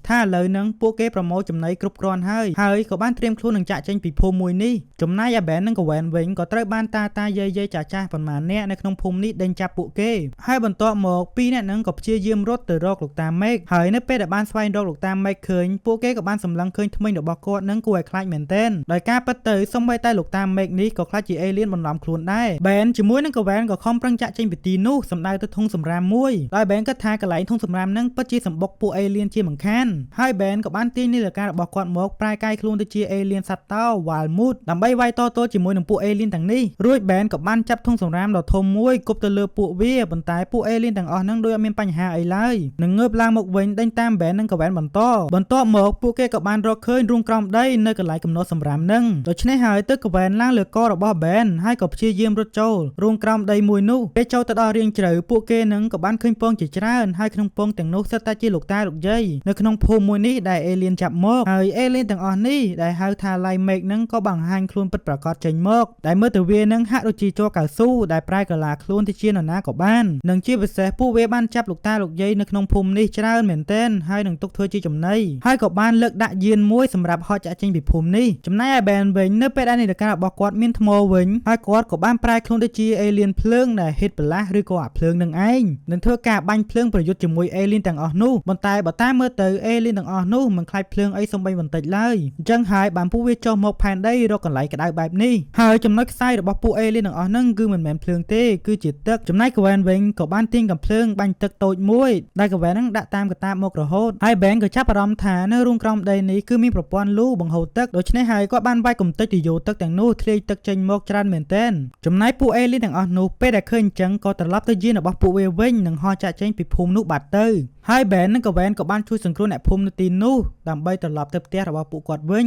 Speaker 1: ថាឥឡូវហ្នឹងពួកគេប្រមូលចំណីគ្រប់គ្រាន់ហើយក៏បានត្រៀមខ្លួននឹងចាក់ចេញពីភូមិមួយនេះចំណែកអាបែននិងកវ៉ែនវិញក៏ត្រូវបានតាយាយចាស់ប៉ុន្មានអ្នកនៅក្នុងភូមិនេះដេញចាប់ពួកគេហើយបន្ទាប់មកពីរអ្នកហ្នឹងក៏ព្យាយាមរត់ទៅរកលោកតាមេកហើយនៅពេលដែលបានស្វែងរកលោកតាមេកឃើញពួកគេក៏បានសម្លឹងឃើញថ្មីរបស់គាត់នឹងគួរឲ្យខ្លាចមែនទែនដោយការពិតទៅសូម្បីតែលោកតាមេកនេះក៏ខ្លាចជាអេលៀនបន្លំខ្លួនដែរបែនជាមួយនឹងកវ៉ែនក៏ខំប្រឹងចាក់ចេញពីទីនោះសម្ដៅទៅធុងសម្រាមមួយដោយបែនគិតថាកន្លែងធុងសម្រាមហ្នឹងពិតជាសម្បុកពួកអេលៀនជាមិនខានហើយបែនក៏បានទាញនាឡិការបស់គាត់មកប្រែកាយខ្លួនទៅជាអេលៀនសត្វតោវ៉ាល់មូតដើម្បីវាយតទល់ជាមួយនឹងពួកអេលៀនទាំងនេះរួចបែនក៏បានចាប់ធុងសម្រាមដ៏ធំមួយគប់ទៅលើពួកវាប៉ុន្តែពួកអេលៀនទាំងអស់ហ្នឹងដូចអត់មានបញ្ហាអីឡើយនឹងងើបឡើងមកវិញដេញតាមបែននិងកវ៉ែនបន្ទាប់មកពួកគេក៏បានរកឃើញរូងក្រោមដីនៅកន្លែងកំណត់សម្រាមហ្នឹងដូច្នេះហើយទើបកវ៉ែនឡើងលើករបស់បែនហើយក៏ព្យាយាមរត់ចូលរូងក្រោមដីមួយនោះពេលចូលទៅដល់រាងជ្រៅពួកគេនឹងក៏បានឃើញពងជាច្រើនហើយក្នុងពងទាំងនោះសុទ្ធតែជាលោកតាលោកយាយនៅក្នុងភូមិមួយនេះដែលអេលៀនចាប់មកហើយអេលៀនទាំងអស់នេះដែលហៅថាឡៃមេកហ្នឹងក៏បង្ហាញខ្លួនពិតប្រាកដចេញមកដែលមើលទៅវានឹងហាក់ដូចជាជ័រកៅស៊ូដែលប្រែកាឡាខ្លួនទៅជានរណាក៏បាននិងជាពិសេសពួកវាបានចាប់លោកតាលោកយាយនៅក្នុងភូមិនេះច្រើនមែនទែនហើយនឹងទុកធ្វើជាចំណីហើយក៏បានលើកដាក់យានមួយសម្រាប់ហោះចាក់ចេញពីភូមិនេះចំណែកឯបែនវិញនៅពេលដែលនាឡិការបស់គាត់មានថ្មវិញហើយគាត់ក៏បានប្រែខ្លួនទៅជាអេលៀនភ្លើងដែលហេតុប្រឡាស់ឬក៏អាភ្លើងនឹងឯងនឹងធ្វើការបាញ់ភ្លើងប្រយុទ្ធជាមួយអេលៀនទាំងអស់នោះប៉ុន្តែបើតាមមើលទៅអេលៀនទាំងអស់នោះមិនខ្លាចភ្លើងអីសំបីបន្តិចឡើយអញ្ចឹងហើយបានពួកវាចុះមកផែនដីរកកន្លែងក្តៅបែបនេះហើយចំណុចខ្សែរបស់ពួកអេលៀនទាំងអស់ហ្នឹងគឺមិនមែនភ្លើងទេគឺជាទឹកចំណែកកវ៉ែនវិញក៏បានទាញកំភ្លើងបាញ់ទឹកតូចមួយដែលកវ៉ែនហ្នឹងដាក់តាមកតាបមករហូតហើយបែនក៏ចាប់អារម្មណ៍ថានៅរូងក្រោមដីនេះគឺមានប្រព័ន្ធលូបង្ហូរទឹកដូច្នេះហើយគាត់បានវាយកំទេចទយោទឹកទាំងនោះធ្លាយទឹកចេញមកច្រើនមែនទែនចំណែកពួកអេលៀនទាំងអស់នោះពេលដែលឃើញអញ្ចឹងក៏ត្រឡប់ទៅយានរបស់ពួកវាវិញនិងហោះចាក់ចេញពីភូមិនោះបាត់ទៅហើយបែននិងកវ៉ែនក៏បានជួយសង្គ្រោះអ្នកភូមិនៅទីនោះដើម្បីត្រឡប់ទៅផ្ទះរបស់ពួកគាត់វិញ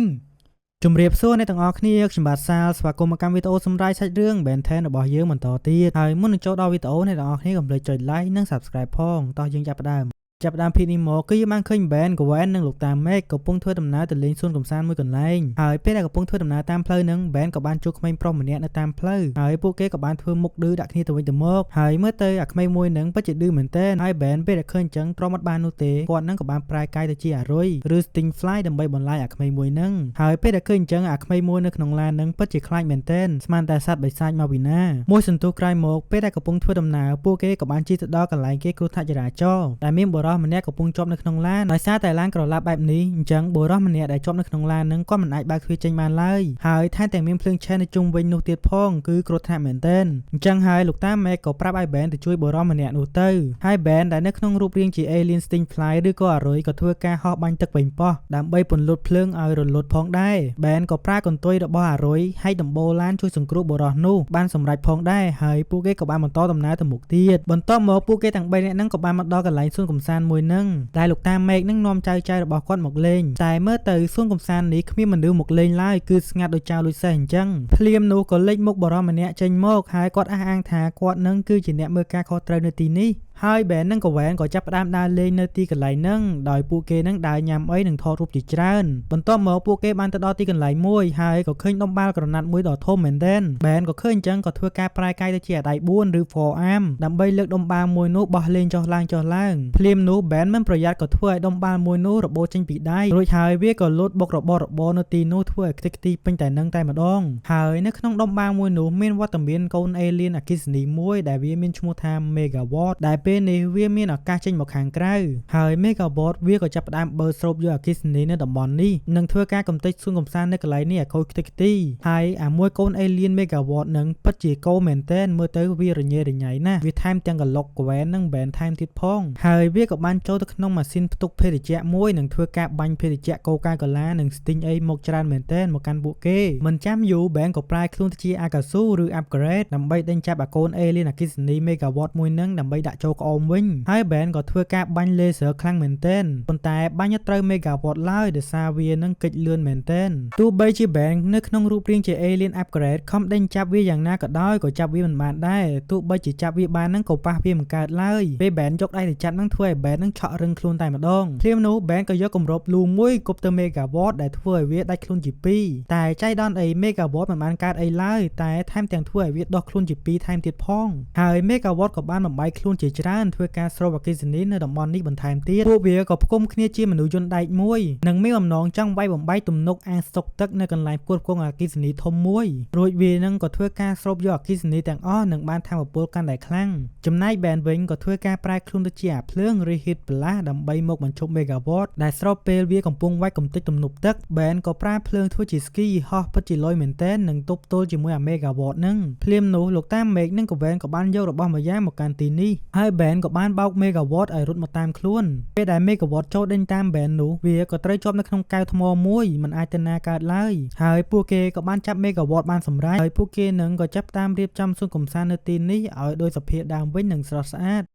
Speaker 1: ជម្រាបសួរអ្នកទាំងអស់គ្នាខ្ញុំបាទសាលស្វាគមន៍មកកាន់វីដេអូសម្រាប់សាច់រឿង Ben 10 របស់យើងបន្តទៀតហើយមុននឹងចូលដល់វីដេអូអ្នកទាំងអស់គ្នាកុំភ្លេចចុច like និង Subscribe ផងតោះយើងចាប់ផ្ដើម ចាប់ដើមភាគនេះមកគឺយើងបានឃើញ Ben កវ៉ែននិងលោកតា Meg កំពុងធ្វើដំណើរទៅលេងសួនកំសាន្តមួយកន្លែងហើយពេលដែលកំពុងធ្វើដំណើរតាមផ្លូវហ្នឹង Ben ក៏បានជួបក្មេងប្រុសម្នាក់នៅតាមផ្លូវហើយពួកគេក៏បានធ្វើមុខឌឺដាក់គ្នាទៅវិញទៅមកហើយមើលទៅអាក្មេងមួយហ្នឹងពិតជាឌឺមែនទែនហើយ Ben ពេលដែលឃើញអញ្ចឹងទ្រាំអត់បាននោះទេគាត់ហ្នឹងក៏បានប្រែកាយទៅជាអារុយឬ Sting Fly ដើម្បីបន្លាយអាក្មេងមួយហ្នឹងហើយពេលដែលឃើញអញ្ចឹងអាក្មេងមួយនៅក្នុងឡានហ្នឹងពិតជាខ្លាចមែនទែនស្មានតែសត្វបិសាចមកពីណាមួយសន្ទុះក្រោយមកពេលដែលកំពុងធ្វើដំណើរពួកគេក៏បានជិះទៅដល់កន្លែងគេគ្រោះថ្នាក់ចរាចរណ៍ដែលមានបុរសម្នាក់កំពុងជាប់នៅក្នុងឡានដោយសារតែឡានក្រឡាប់បែបនេះអញ្ចឹងបុរសម្នាក់ដែលជាប់នៅក្នុងឡានហ្នឹងក៏មិនអាចបើកទ្វារចេញបានឡើយហើយថែមទាំងមានភ្លើងឆេះនៅជុំវិញនោះទៀតផងគឺគ្រោះថ្នាក់មែនទែនអញ្ចឹងហើយលោកតា Meg ក៏ប្រាប់ឲ្យ Ben ទៅជួយបុរសម្នាក់នោះទៅហើយ Ben ដែលនៅក្នុងរូបរាងជា Alien Sting Fly ឬក៏អារុយក៏ធ្វើការហោះបាញ់ទឹកវិញប៉ោះដើម្បីពន្លត់ភ្លើងឲ្យរលត់ផងដែរ Ben ក៏ប្រើកន្ទុយរបស់អារុយហើយដំបូលឡានជួយសង្គ្រោះបុរសនោះបានសម្រេចផងដែរហើយពួកគេក៏បានបន្តដំណើរទៅមុខទៀតបន្ទាប់មកពួកគេទាំង3នាក់ហ្នឹងក៏បានមកដល់កន្លែងសួនកំសាន្តមួយហ្នឹងដែលលោកតា Meg នឹងនាំចៅរបស់គាត់មកលេងតែមើលទៅសួនកំសាន្តនេះគ្មានមនុស្សមកលេងឡើយគឺស្ងាត់ដូចចៅលួចសេះអញ្ចឹងភ្លាមនោះក៏លេចមុខបុរសម្នាក់ចេញមកហើយគាត់អះអាងថាគាត់នឹងគឺជាអ្នកមើលការខុសត្រូវនៅទីនេះហើយ Ben និង Gwen ក៏ចាប់ផ្ដើមដើរលេងនៅទីកន្លែងហ្នឹងដោយពួកគេនឹងដើរញ៉ាំអីនិងថតរូបជាច្រើនបន្ទាប់មកពួកគេបានទៅដល់ទីកន្លែងមួយហើយក៏ឃើញដុំបាល់ក្រណាត់មួយដ៏ធំមែនទែន Ben ក៏ឃើញអញ្ចឹងក៏ធ្វើការប្រែកាយទៅជាដៃ4ឬ forearm ដើម្បីលើកដុំបាល់មួយនោះបោះលេងចុះឡើងភ្លាមនោះ Ben មិនប្រយ័ត្នក៏ធ្វើឲ្យដុំបាល់មួយនោះរបូតចេញពីដៃរួចហើយវាក៏លូតបុករបស់របរនៅទីនោះធ្វើឲ្យខ្ទេចខ្ទីពេញតែនឹងតែម្ដងហើយនៅក្នុងដុំបាល់មួយនោះមានវត្តមានកូន alien អគ្គិសនីមួយដែលវាមានឈ្មោះថា Megawatt ដែលពេលនេះវាមានឱកាសចេញមកខាងក្រៅហើយ Megawatt វាក៏ចាប់ផ្ដើមបើស្រូបយកអគ្គិសនីនៅតំបន់នេះនិងធ្វើការកំទេចសួនកំសាន្តនៅកន្លែងនេះឲ្យខូចខ្ទេចខ្ទីហើយអាមួយកូន alien Megawatt នឹងពិតជាកោមែនតែនមើលទៅវារញ៉េរញ៉ៃណាស់វាថែមទាំងកឡុក Gwen និង Ben ថែមទៀតផងហើយវាក៏បានចូលទៅក្នុងម៉ាស៊ីនផ្ទុកភេសជ្ជៈមួយនិងធ្វើការបាញ់ភេសជ្ជៈ Coca-Cola និង Sting អីមកច្រើនមែនតែនមកកាន់ពួកគេមិនចាំយូរ Ben ក៏ប្រែខ្លួនទៅជា Akazu ឬ Upgrade ដើម្បីដេញចាប់អាកូន alien អគ្គិសនី Megawatt មួយនឹងដើម្បីដាក់ចូលក្អមវិញហើយ Ben ក៏ធ្វើការបាញ់ laser ខ្លាំងមែនទែនប៉ុន្តែបាញ់អត់ត្រូវ Megawatt ឡើយដោយសារវានឹងគេចលឿនមែនទែនទោះបីជា Ben នៅក្នុងរូបរាងជា alien upgrade ខំដេញចាប់វាយ៉ាងណាក៏ដោយក៏ចាប់វាមិនបានដែរទោះបីជាចាប់វាបាននឹងក៏ប៉ះវាមិនកើតឡើយពេល Ben យកដៃទៅចាប់នឹងធ្វើឲ្យ Ben នឹងឆក់រឹងខ្លួនតែម្ដងភ្លាមនោះ Ben ក៏យកគម្របលូមួយគប់ទៅ Megawatt ដែលធ្វើឲ្យវាដាច់ខ្លួនជាពីរតែចៃដន្យអី Megawatt មិនបានកើតអីឡើយតែថែមទាំងធ្វើឲ្យវាដោះខ្លួនជាពីរថែមទៀតផងហើយ Megawatt ក៏បានបំបីខ្លួនជាច្រើនធ្វើការស្រូបអគ្គិសនីនៅតំបន់នេះបន្ថែមទៀតពួកវាក៏ផ្គុំគ្នាជាមនុស្សយន្តដែកមួយនិងមានបំណងចង់វាយបំបីទំនប់អាងស្តុកទឹកនៅកន្លែងផ្គត់ផ្គង់អគ្គិសនីធំមួយរួចវានឹងក៏ធ្វើការស្រូបយកអគ្គិសនីទាំងអស់និងបានថាមពលកាន់តែខ្លាំងចំណែក Ben វិញក៏ធ្វើការប្រែខ្លួនទៅជាអាភ្លើង Reheat Blast ដើម្បីមកបញ្ឈប់ Megawatt ដែលស្របពេលវាកំពុងវាយកំទេចទំនប់ទឹក Ben ក៏ប្រើភ្លើងធ្វើជាស្គីហោះពិតជាលយមែនតែននិងទប់ទល់ជាមួយអា Megawatt នឹងភ្លាមនោះលោកតា Meg និង Gwen ក៏បានយករបស់មួយយ៉ាងមកកាន់ទីនេះហើយ Ben ក៏បានបោក Megawatt ឲ្យរត់មកតាមខ្លួនពេលដែល Megawatt ចូលដេញតាម Ben នោះវាក៏ត្រូវជាប់នៅក្នុងកែវថ្មមួយមិនអាចទៅណាកើតឡើយហើយពួកគេក៏បានចាប់ Megawatt បានសម្រេចហើយពួកគេនឹងក៏ចាប់តាមរៀបចំសួនកំសាន្តនៅទីនេះឲ្យដោយសភាពដើមវិញនិងស្រស់ស្អាត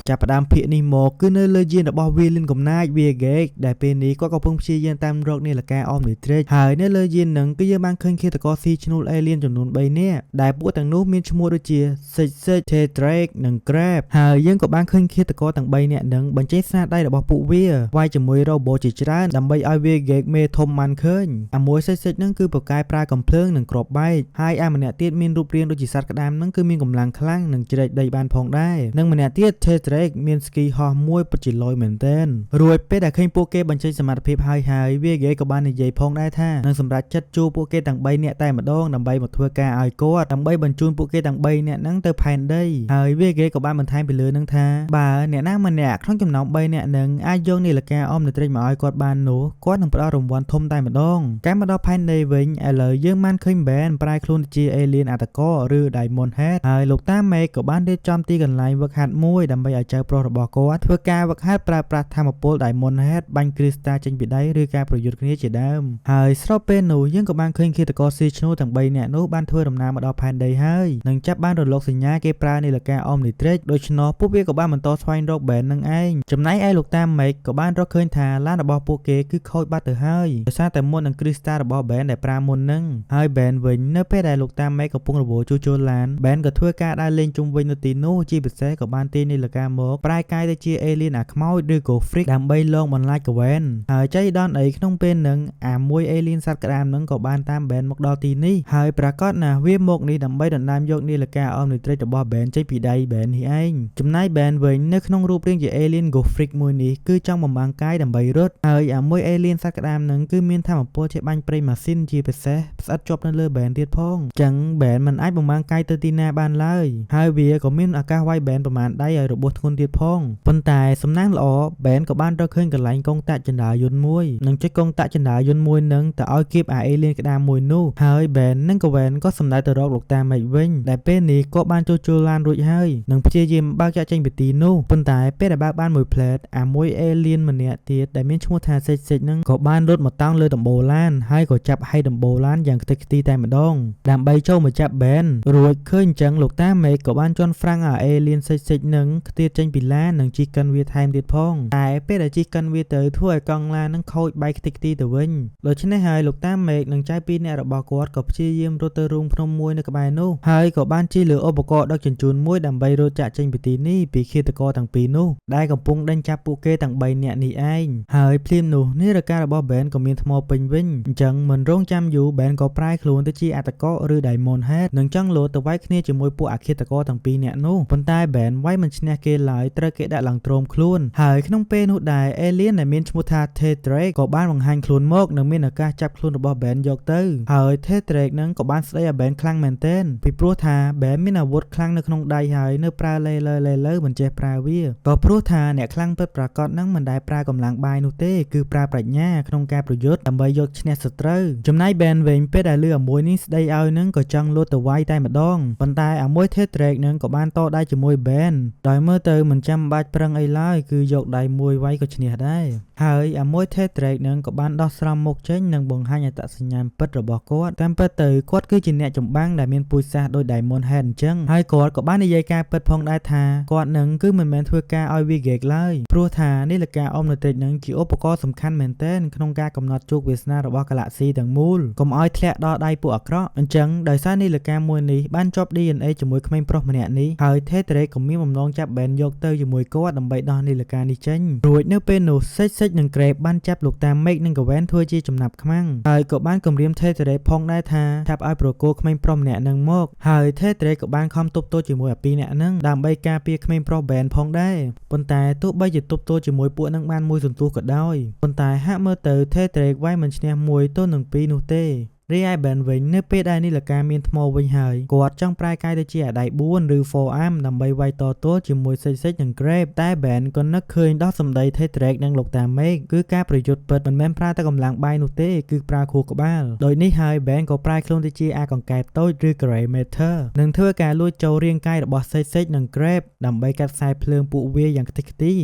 Speaker 1: ចាប់ផ្ដើមភាគនេះមកគឺនៅលើយានរបស់ Villain កំណាច Viagate ដែលពេលនេះគាត់កំពុងព្យាយាមតាមរកនាឡិកា Omnitrix ហើយនៅលើយាននឹងគឺយើងបានឃើញឃាតករស៊ីឈ្នួល Alien ចំនួន3នាក់ដែលពួកទាំងនោះមានឈ្មោះដូចជា Six, Tetrake និង Crab ហើយយើងក៏បានឃើញឃាតករទាំង3នាក់នឹងបញ្ចេញស្នាដៃរបស់ពួកវាវាយជាមួយ robot ជាច្រើនដើម្បីឲ្យ Viagate មេធំបានឃើញអាមួយ Six នឹងគឺប្រកែកប្រើកំភ្លើងនិងគ្រាប់បែកហើយអាម្នាក់ទៀតមានរូបរាងដូចជាសត្វក្តាមនឹងគឺមានកម្លាំងខ្លាំងនិងជ្រែកដីបានផងដែរនិងម្នាក់ទៀត Tetrake មានស្គីហោះមួយពិតជាលយមែនទែនរួចពេលដែលឃើញពួកគេបញ្ចេញសមត្ថភាពហើយវាគេក៏បាននិយាយផងដែរថានឹងសម្រាប់ចិត្តជួពួកគេទាំង3នាក់តែម្ដងដើម្បីមកធ្វើការឲ្យគាត់ដើម្បីបញ្ជូនពួកគេទាំង3នាក់ហ្នឹងទៅផែនដីហើយវាគេក៏បានបន្ថែមពីលើនឹងថាបើអ្នកណាម្នាក់ក្នុងចំណោម3នាក់ហ្នឹងអាចយកនាឡិកា Omnitrix មកឲ្យគាត់បាននោះគាត់នឹងផ្ដល់រង្វាន់ធំតែម្ដងកាលមកដល់ផែនដីវិញឥឡូវយើងបានឃើញ Ben ប្រែខ្លួនជា Alien អតកឬ Diamond Head ហើយលោកតា Meg ក៏បានរៀបចំទីកន្លែងវឹកហាត់មួយដើម្បីឲ្យចៅប្រុសរបស់គាត់ធ្វើការវឹកហាត់ប្រើប្រាស់ថាមពល Diamond Head បាញ់គ្រីស្តាល់ចេញពីដៃឬការប្រយុទ្ធគ្នាជាដើមហើយស្របពេលនោះយើងក៏បានឃើញឃាតករស៊ីឈ្នួលទាំង3នាក់នោះបានធ្វើដំណើរមកដល់ផែនដីហើយនិងចាប់បានរលកសញ្ញាគេប្រើនាឡិកា Omnitrix ដូច្នោះពួកវាក៏បានបន្តស្វែងរក Ben នឹងឯងចំណែកឯលោកតា Meg ក៏បានរកឃើញថាឡានរបស់ពួកគេគឺខូចបាត់ទៅហើយដោយសារតែមុននឹងគ្រីស្តាល់របស់ Ben ដែលប្រើមុននឹងហើយ Ben វិញនៅពេលដែលលោកតា Meg កំពុងរបូរជួសជុលឡាន Ben ក៏ធ្វើការដើរលេងជុំវិញនៅទីនោះជាពិសេសក៏បានទាញនាឡិកា មកប្រែកាយទៅជាអេលៀនអាខ្មោចឬក៏ freak ដើម្បីលងបន្លាចកវែនហើយចៃដនអីក្នុងពេលហ្នឹងអាមួយអេលៀនសត្វក្តាមហ្នឹងក៏បានតាមបែនមកដល់ទីនេះហើយប្រកាសណាវាមកនេះដើម្បីដណ្ដើមយកនាឡិកាអមនិទ្រិចរបស់បែនចេញពីដៃបែននេះឯងចំណែកបែនវិញនៅក្នុងរូបរាងជាអេលៀន Go Freak មួយនេះគឺចង់បំបាំងកាយដើម្បីរត់ហើយអាមួយអេលៀនសត្វក្តាមហ្នឹងគឺមានថាមពលជាបាញ់ប្រេងម៉ាស៊ីនជាពិសេសស្អិតជាប់នៅលើបែនទៀតផងចឹងបែនមិនអាចបំបាំងកាយទៅទីណាបានឡើយហើយវាក៏មានឱកាសវាយបែនប្រមាណដៃឲ្យរបួសធ្ងន់ទៀតផងប៉ុន្តែសំណាងល្អបែនក៏បានរកឃើញកន្លែងកងតាក់ចន្ទាយន្តមួយនឹងចុចកងតាក់ចន្ទាយន្តមួយនឹងទៅឲ្យគៀបអាអេលៀនក្តាមមួយនោះហើយបែននិងកវែនក៏សម្ដៅទៅរកលោកតាមេឃវិញដែលពេលនេះក៏បានចូលឡានរួចហើយនឹងព្យាយាមបើកចាក់ចេញពីទីនោះប៉ុន្តែពេលដែលបើកបានមួយផ្លែតអាមួយអេលៀនម្នាក់ទៀតដែលមានឈ្មោះថាសេចនឹងក៏បានរត់មកតោងលើដំបូលឡានហើយក៏ចាប់ហៃដំបូលឡានយ៉ាងខ្ទេចខ្ទីតែម្ដងដើម្បីចូលមកចាប់បែនរួចឃើញអញ្ចឹងលោកតាមេឃក៏បានជន់ហ្វ្រាំងអាអេលៀនសេចនឹងខ្ទាតចេញពីឡាននិងជិះកិនវាថែមទៀតផងតែពេលដែលជិះកិនវាទៅធ្វើឲ្យកង់ឡាននឹងខូចបែកខ្ទេចខ្ទីទៅវិញដូច្នេះហើយលោកតាមេឃនិងចៅពីរនាក់របស់គាត់ក៏ព្យាយាមរត់ទៅរូងភ្នំមួយនៅក្បែរនោះហើយក៏បានជិះលើឧបករណ៍ដឹកជញ្ជូនមួយដើម្បីរត់ចាក់ចេញពីទីនេះពីឃាតករទាំងពីរនោះដែលកំពុងដេញចាប់ពួកគេទាំង3នាក់នេះឯងហើយភ្លាមនោះនាឡិការបស់បែនក៏មានថ្មពេញវិញអញ្ចឹងមិនរងចាំយូរបែនក៏ប្រែខ្លួនទៅជាអត្តករឬ Diamond Head និងចង់លោតទៅវាយគ្នាជាមួយពួកអឃាតករទាំងពីរនាក់នោះប៉ុន្តែបែនវាយមិនឈ្នះគេឡើយត្រូវគេដាក់ឡើងទ្រាំខ្លួនហើយក្នុងពេលនោះដែរអេលៀនដែលមានឈ្មោះថា Tedrake ក៏បានបង្ហាញខ្លួនមកនិងមានឱកាសចាប់ខ្លួនរបស់បែនយកទៅហើយ Tedrake នឹងក៏បានស្ដីឲ្យបែនខ្លាំងមែនទែនពីព្រោះថាបែនមានអាវុធខ្លាំងនៅក្នុងដៃហើយនៅប្រើលេមិនចេះប្រើវាក៏ព្រោះថាអ្នកខ្លាំងពិតប្រាកដនឹងមិនដែលប្រើកម្លាំងបាយនោះទេគឺប្រើប្រាជ្ញាក្នុងការប្រយុទ្ធដើម្បីយកឈ្នះសត្រូវចំណែកបែនវិញពេលដែលលឺអាមួយនេះស្ដីឲ្យនឹងក៏ចង់លោតទៅវាយតែម្ដងប៉ុន្តែអាមួយ Tedrake នឹងក៏បានតដៃជាមួយបែនដោយមើលទៅមិនចាំបាច់ប្រឹងអីឡើយគឺយកដៃមួយវាយក៏ឈ្នះដែរហើយអាមួយ Tedrake នឹងក៏បានដោះស្រោមមុខចេញនិងបង្ហាញអត្តសញ្ញាណពិតរបស់គាត់តាមពិតទៅគាត់គឺជាអ្នកចម្បាំងដែលមានពូជសាសន៍ដោយ Diamond Head អញ្ចឹងហើយគាត់ក៏បាននិយាយការពិតផងដែរថាគាត់នឹងគឺមិនមែនធ្វើការឲ្យវាហ្គេកឡើយព្រោះថានាឡិកាអមនិទ្រិចនឹងជាឧបករណ៍សំខាន់មែនទែនក្នុងការកំណត់ជោគវាសនារបស់កាឡាក់ស៊ីទាំងមូលកុំឲ្យធ្លាក់ដល់ដៃពួកអាក្រក់អញ្ចឹងដោយសារនាឡិកាមួយនេះបានជាប់ DNA ជាមួយក្មេងប្រុសម្នាក់នេះហើយ Tedrake ក៏មានបំណងចាប់បែនយកទៅជាមួយគាត់ដើម្បីដោះនាឡិកានេះចេញរួចនៅពេលនោះសេចនិងក្រេបបានចាប់លោកតាមេឃនិងកវែនធ្វើជាចំណាប់ខ្មាំងហើយក៏បានគំរាម Tedrake ផងដែរថាចាប់ឲ្យប្រគល់ក្មេងប្រុសម្នាក់នឹងមកហើយ Tedrake ក៏បានខំទប់ទល់ជាមួយអាពីរនាក់នឹងដើម្បីការពារក្មេងប្រុសបែនផងដែរប៉ុន្តែទោះបីជាទប់ទល់ជាមួយពួកនឹងបានមួយសន្ទុះក៏ដោយប៉ុន្តែហាក់មើលទៅ Tedrake វាយមិនឈ្នះមួយទល់នឹងពីរនោះទេរីឯបែនវិញនៅពេលដែលនាឡិកាមានថ្មវិញហើយគាត់ចង់ប្រែកាយទៅជាអាដៃ4ឬ forearm ដើម្បីវាយតទល់ជាមួយសេចនិង Grape តែបែនក៏នឹកឃើញដោះសម្ដី Tedrake និងលោកតាមេឃគឺការប្រយុទ្ធពិតមិនមែនប្រើតែកម្លាំងបាយនោះទេគឺប្រើខួរក្បាលដោយនេះហើយបែនក៏ប្រែខ្លួនទៅជាអាកង្កែបតូចឬ Grey Matter និងធ្វើការលួចចូលរាងកាយរបស់សេចនិង Grape ដើម្បីកាត់ខ្សែភ្លើងពួកវាយ៉ាងខ្ទេចខ្ទី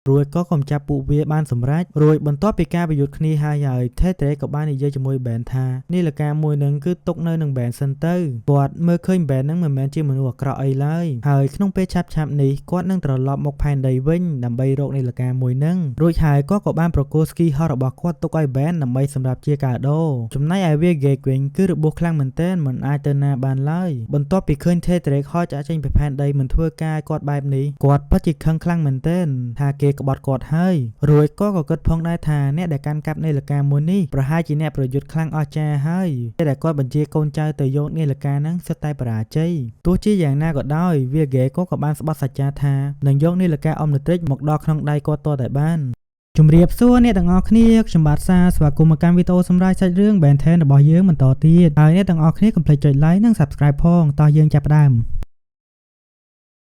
Speaker 1: រួចក៏កំចាប់ពួកវាបានសម្រេចរួចបន្ទាប់ពីការប្រយុទ្ធគ្នាហើយ Tedrake ក៏បាននិយាយជាមួយបែនថានាឡិកាមួយនឹងគឺទុកនៅនឹងបែនសិនទៅគាត់មើលឃើញបែននឹងមិនមែនជាមនុស្សអាក្រក់អីឡើយហើយក្នុងពេលឆាប់នេះគាត់នឹងត្រឡប់មកផែនដីវិញដើម្បីរកនាឡិកាមួយនឹងរួចហើយគាត់ក៏បានប្រគល់ស្គីហោះរបស់គាត់ទុកឲ្យបែនដើម្បីសម្រាប់ជាកាដូចំណែកឯវាហ្គេកវិញគឺរបួសខ្លាំងមែនទែនមិនអាចទៅណាបានឡើយបន្ទាប់ពីឃើញ Tedrake ហោះចាក់ចេញពីផែនដីមិនធ្វើការឲ្យគាត់បែបនេះគាត់ពិតជាខឹងខ្លាំងមែនទែនថាគេក្បត់គាត់ហើយរួចក៏គិតផងដែរថាអ្នកដែលកាន់កាប់នាឡិកាមួយនេះប្រហែលជាអ្នកប្រយុទ្ធខ្លាំងអស្ចារ្យហើយតែដែលគាត់បញ្ជាកូនចៅទៅយកនាឡិកាហ្នឹងសុទ្ធតែបរាជ័យទោះជាយ៉ាងណាក៏ដោយវាហ្គេក៏បានស្បត់សច្ចាថានឹងយកនាឡិកាអមនិទ្រិចមកដល់ក្នុងដៃគាត់តតែបានជំរាបសួរអ្នកទាំងអស់គ្នាខ្ញុំបាទសាស្វាគមន៍មកកាន់វីដេអូសម្រាប់សាច់រឿង Ben 10 របស់យើងបន្តទៀតហើយអ្នកទាំងអស់គ្នាកុំភ្លេចចុច like និង Subscribe ផងតោះយើងចាប់ផ្ដើម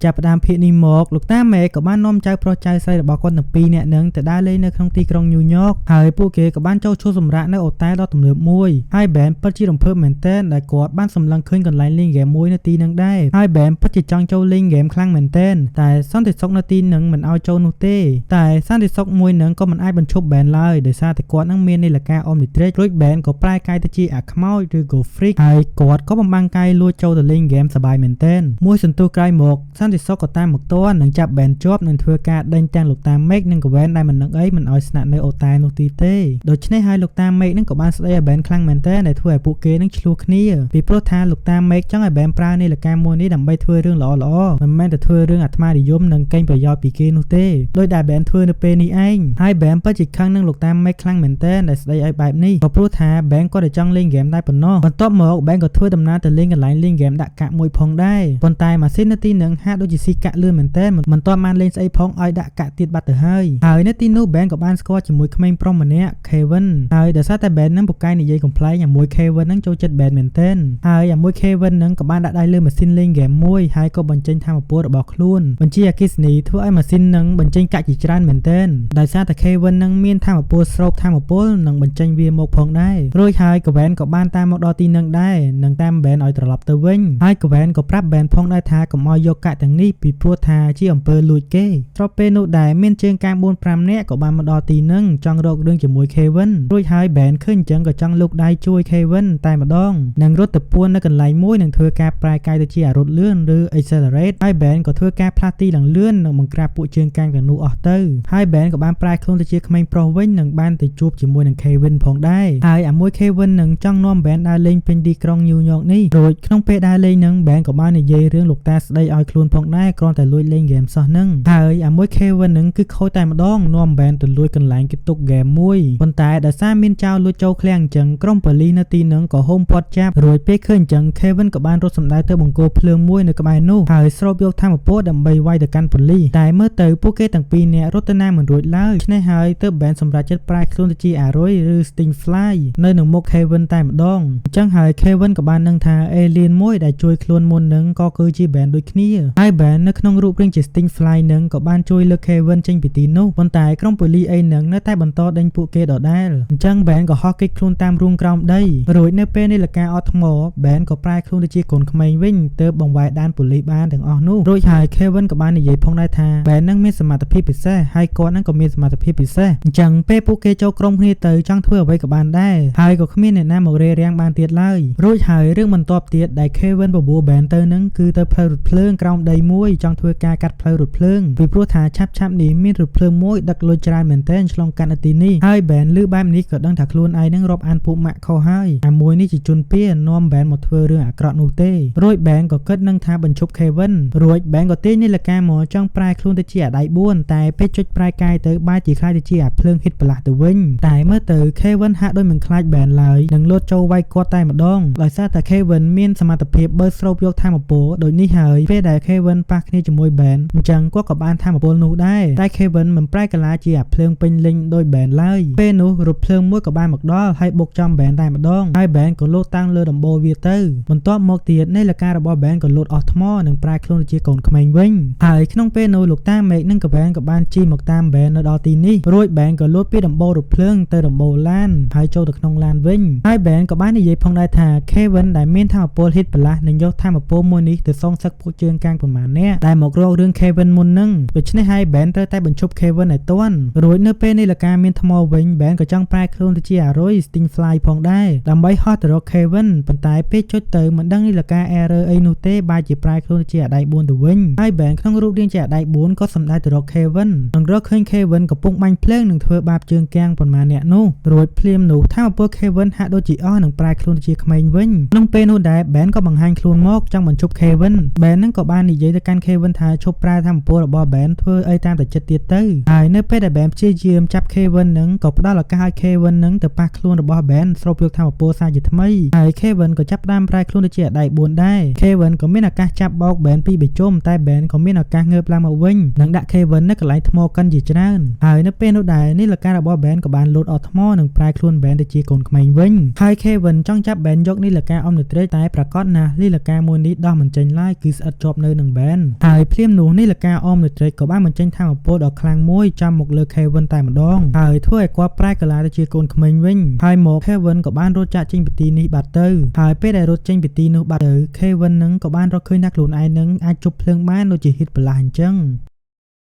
Speaker 1: ចាប់ផ្ដើមភាគនេះមកលោកតាមេក៏បាននាំចៅប្រុសចៅស្រីរបស់គាត់ទាំងពីរនាក់នឹងទៅដើរលេងនៅក្នុងទីក្រុងញូវយ៉កហើយពួកគេក៏បានចូលឈួរសម្រាកនៅអូតែលដ៏ទំនើបមួយហើយបែនពិតជារំភើបមែនទែនដែលគាត់បានសម្លឹងឃើញកន្លែងលេងហ្គេមមួយនៅទីនឹងដែរហើយបែនពិតជាចង់ចូលលេងហ្គេមខ្លាំងមែនទែនតែសន្តិសុខនៅទីនឹងមិនឲ្យចូលនោះទេតែសន្តិសុខមួយនឹងក៏មិនអាចបញ្ឈប់បែនឡើយដោយសារតែគាត់នឹងមាននាឡិកាអមនិទ្រិចរួចបែនក៏ប្រែកាយទៅជាអាខ្មោចឬ Go Freak ហើយគាត់ក៏បំបាំងកាយលួចចូលទៅលេងហ្គេមសប្បាយមែនទែនមួយសន្ទុះក្រោយមកស
Speaker 2: ន្តិសុខក៏តាមមកទាន់នឹងចាប់បែនជាប់នឹងធ្វើការដេញទាំងលោកតាមេកនិងកវែនដែលមិននឹងអីមិនឲ្យស្នាក់នៅអូតែនោះទីទេដូច្នេះហើយលោកតាមេកនឹងក៏បានស្ដីឲ្យបែនខ្លាំងមែនទែនដែលធ្វើឲ្យពួកគេនឹងឆ្លោះគ្នាពីព្រោះថាលោកតាមេកចង់ឲ្យបែនប្រើនាឡិកាមួយនេះដើម្បីធ្វើរឿងល្អៗមិនមែនតែធ្វើរឿងអាត្មានិយមនិងកេងប្រយោជន៍ពីគេនោះទេដោយដែលបែនធ្វើនៅពេលនេះឯងហើយបែនពិតជាខឹងនឹងលោកតាមេកខ្លាំងមែនទែនដែលស្ដីឲ្យបែបនេះក៏ព្រោះថាបែនគាត់តែចង់លេងហ្គេមតែប៉ុណ្ណោះបន្ទាប់មកបែនក៏ធ្វើដំណើរទៅលេងកន្លែងលេងហ្គេមដាក់កាក់មួយផងដែរប៉ុន្តែម៉ាស៊ីននៅទីនឹងហាក់ដូចជាស៊ីកាក់លឿនមែនទែនមិនទាន់បានលេងស្អីផងឲ្យដាក់កាក់ទៀតបាត់ទៅហើយនៅទីនោះបែនក៏បានស្គាល់ជាមួយក្មេងប្រុសម្នាក់ Kevin ហើយដោយសារតែបែននឹងពូកែនិយាយកំ pl ែងឲ្យមួយ Kevin នឹងចូលចិត្តបែនមែនទែនហើយឲ្យមួយ Kevin នឹងក៏បានដាក់ដៃលើម៉ាស៊ីនលេងហ្គេមមួយហើយក៏បញ្ចេញថាមពលរបស់ខ្លួនបញ្ជាអគ្គិសនីធ្វើឲ្យម៉ាស៊ីននឹងបញ្ចេញកាក់ជាច្រើនមែនទែនដោយសារតែ Kevin នឹងមានថាមពលស្រូបថាមពលនិងបញ្ចេញវាមកផងដែររួចហើយកវែនក៏បានតាមមកដល់ទីនឹងដែរនិងតាមបែនឲ្យត្រឡប់ទៅវិញហើយកវែនក៏ប្រាប់បែនផងដែរថាកុំឲ្យយកកាក់ទាំងនេះពីព្រោះថាជាអំពើលួចគេស្របពេលនោះដែរមានជើងកាង 4-5 នាក់ក៏បានមកដល់ទីនឹងចង់រករឿងជាមួយ Kevin រួចហើយបែនឃើញអញ្ចឹងក៏ចង់លូកដៃជួយ Kevin តែម្ដងនិងរត់ទៅពួននៅកន្លែងមួយនឹងធ្វើការប្រែកាយទៅជារត់លឿនឬ accelerate ហើយបែនក៏ធ្វើការផ្លាស់ទីឡើងលឿននិងបង្ក្រាបពួកជើងកាងទាំងនោះអស់ទៅហើយបែនក៏បានប្រែខ្លួនទៅជាក្មេងប្រុសវិញនិងបានទៅជួបជាមួយនឹង Kevin ផងដែរហើយអាមួយ Kevin នឹងចង់នាំបែនដើរលេងពេញទីក្រុង New York នេះរួចក្នុងពេលដើរលេងនឹងបែនក៏បាននិយាយរឿងលោកតាស្ដីឲ្យខ្លួនផងដែរគ្រាន់តែលួចលេងហ្គេមសោះនឹងហើយអាមួយ Kevin នឹងគឺខូចតែម្ដងនាំបែនទៅលួចកន្លែងគេទុកហ្គេមមួយប៉ុន្តែដោយសារមានចោរលួចចូលឃ្លាំងអញ្ចឹងក្រុមប៉ូលីសនៅទីនឹងក៏ហូមព័ទ្ធចាប់រួចពេលឃើញអញ្ចឹង Kevin ក៏បានរត់សម្ដៅទៅបង្គោលភ្លើងមួយនៅក្បែរនោះហើយស្រូបយកថាមពលដើម្បីវាយទៅកាន់ប៉ូលីសតែមើលទៅពួកគេទាំងពីរនាក់រត់ទៅណាមិនរួចឡើយឆ្នេះហើយទើបបែនសម្រេចចិត្តប្រែខ្លួនទៅជាអារុយឬ Stingfly នៅនឹងមុខ Kevin តែម្ដងអញ្ចឹងហើយ Kevin ក៏បាននឹងថា alien មួយដែលជួយខ្លួនមុននឹងក៏គឺជាបែនដូចគ្នាហើយបែននៅក្នុងរូបរាងជា Stingfly នឹងក៏បានជួយលើក Kevin ចេញពីទីនោះប៉ុន្តែក្រុមប៉ូលីសអីនឹងនៅតែបន្តដេញពួកគេដដែលអញ្ចឹងបែនក៏ហោះគេចខ្លួនតាមរូងក្រោមដីរួចនៅពេលនាឡិកាអត់ថ្មបែនក៏ប្រែខ្លួនទៅជាកូនក្មេងវិញទើបបង្វែរដានប៉ូលីសបានទាំងអស់នោះរួចហើយ Kevin ក៏បាននិយាយផងដែរថាបែននឹងមានសមត្ថភាពពិសេសហើយគាត់នឹងក៏មានសមត្ថភាពពិសេសអញ្ចឹងពេលពួកគេចូលក្រុមគ្នាទៅចង់ធ្វើអ្វីក៏បានដែរហើយក៏គ្មានអ្នកណាមករារាំងបានទៀតឡើយរួចហើយរឿងបន្ទាប់ទៀតដែល Kevin បបួលបែនទៅនឹងគឺទៅផ្លូវរថភ្លើងក្រោមដីមួយចង់ធ្វើការកាត់ផ្លូវរថភ្លើងពីព្រោះថាឆាប់នេះមានរថភ្លើងមួយដឹកលុយច្រើនមែនទែនឆ្លងកាត់នៅទីនេះហើយបែនឮបែបនេះក៏ដឹងថាខ្លួនឯងនឹងរាប់អានពួកម៉ាក់ខុសហើយអាមួយនេះជាជនពានាំបែនមកធ្វើរឿងអាក្រក់នោះទេរួចបែនក៏គិតនឹងថាបញ្ឈប់ Kevin រួចបែនក៏ទាញនាឡិកាមកចង់ប្រែខ្លួនទៅជាអាដៃ4តែពេលចុចប្រែកាយទៅបែរជាខ្លាចទៅជាអាភ្លើងហិតប្រឡាស់ទៅវិញតែមើលទៅ Kevin ហាក់ដូចមិនខ្លាចបែនឡើយនឹងលោតចូលវាយគាត់តែម្ដងដោយសារតែ Kevin មានសមត្ថភាពបើស្រូបយកថាមពលដូចនេះហើយពេលដែល Kevin ប៉ះគ្នាជាមួយបែនអញ្ចឹងគាត់ក៏បានថាមពលនោះដែរតែ Kevin មិនប្រែកាឡាជាអាភ្លើងពេញលេញដោយបែនឡើយពេលនោះរថភ្លើងមួយក៏បានមកដល់ហើយបុកចំបែនតែម្ដងហើយបែនក៏លោតតាំងលើដំបូលវាទៅបន្ទាប់មកទៀតនាឡិការបស់បែនក៏លោតអស់ថ្មនិងប្រែខ្លួនជាកូនក្មេងវិញហើយក្នុងពេលនោះលោកតាមេកនិងកវែនក៏បានជិះមកតាមបែននៅដល់ទីនេះរួចបែនក៏លោតពីដំបូលរថភ្លើងទៅដំបូលឡានហើយចូលទៅក្នុងឡានវិញហើយបែនក៏បាននិយាយផងដែរថា Kevin ដែលមានថាមពលហិតប្រឡាស់នឹងយកថាមពលមួយនេះទៅសងសឹកពួកជើងកាងប៉ុន្មាននាក់ដែលមករករឿង Kevin មុននឹងដូច្នេះហើយបែនត្រូវតែបញ្ឈប់ Kevin ឲ្យទាន់រួចនៅពេលនាឡិកាមានថ្មវិញបែនក៏ចង់ប្រែខ្លួនទៅជាអារុយ Stingfly ផងដែរដើម្បីហោះទៅរក Kevin ប៉ុន្តែពេលចុចទៅមិនដឹងនាឡិកា error អីនោះទេបែរជាប្រែខ្លួនទៅជាអាដៃ4ទៅវិញហើយបែនក្នុងរូបរាងជាអាដៃ4ក៏សម្ដៅទៅរក Kevin និងរកឃើញ Kevin កំពុងបាញ់ភ្លើងនឹងធ្វើបាបជើងកាងប៉ុន្មានអ្នកនោះរួចភ្លាមនោះថាមពល Kevin ហាក់ដូចជាអស់នឹងប្រែខ្លួនទៅជាក្មេងវិញក្នុងពេលនោះដែរបែនក៏បង្ហាញខ្លួនមកចង់បញ្ឈប់ Kevin បែននឹងក៏បាននិយាយទៅកាន់ Kevin ថាឈប់ប្រែថាមពលរបស់បែនធ្វើអីតាមតែចិត្តទៀតទៅហើយនៅពេលដែលបែនព្យាយាមចាប់ Kevin នឹងក៏ផ្ដល់ឱកាសឲ្យ Kevin នឹងទៅប៉ះខ្លួនរបស់បែនស្រូបយកថាមពលសារជាថ្មីហើយ Kevin ក៏ចាប់ផ្ដើមប្រែខ្លួនទៅជាអាដៃ4ដែរ Kevin ក៏មានឱកាសចាប់បោកបែនពីបេជុំតែបែនក៏មានឱកាសងើបឡើងមកវិញនិងដាក់ Kevin នៅកន្លែងថ្មកិនជាច្រើនហើយនៅពេលនោះដែរនាឡិការបស់បែនក៏បានលោតអស់ថ្មនិងប្រែខ្លួនបែនទៅជាកូនក្មេងវិញហើយ Kevin ចង់ចាប់បែនយកនាឡិកាអមនិទ្រេតែប្រកាសណាស់នាឡិកាមួយនេះដោះមិនចេញឡើយគឺស្អិតជាប់នៅនឹងបែនហើយភ្លាមនោះនាឡិកាអមនិទ្រេក៏បានបញ្ចេញថាមពលដ៏ខ្លាំងមួយចំមកលើ Kevin តែម្ដងហើយធ្វើឲ្យគាត់ប្រែកាឡាទៅជាកូនក្មេងវិញហើយមក Kevin ក៏បានរត់ចាកចេញពីទីនេះបាត់ទៅហើយពេលដែលរត់ចេញពីទីនោះបាត់ទៅ Kevin នឹងក៏បានរកឃើញថាខ្លួនឯងនឹងអាចជប់ភ្លើងបានដូចជាហិតប្រឡាស់អញ្ចឹង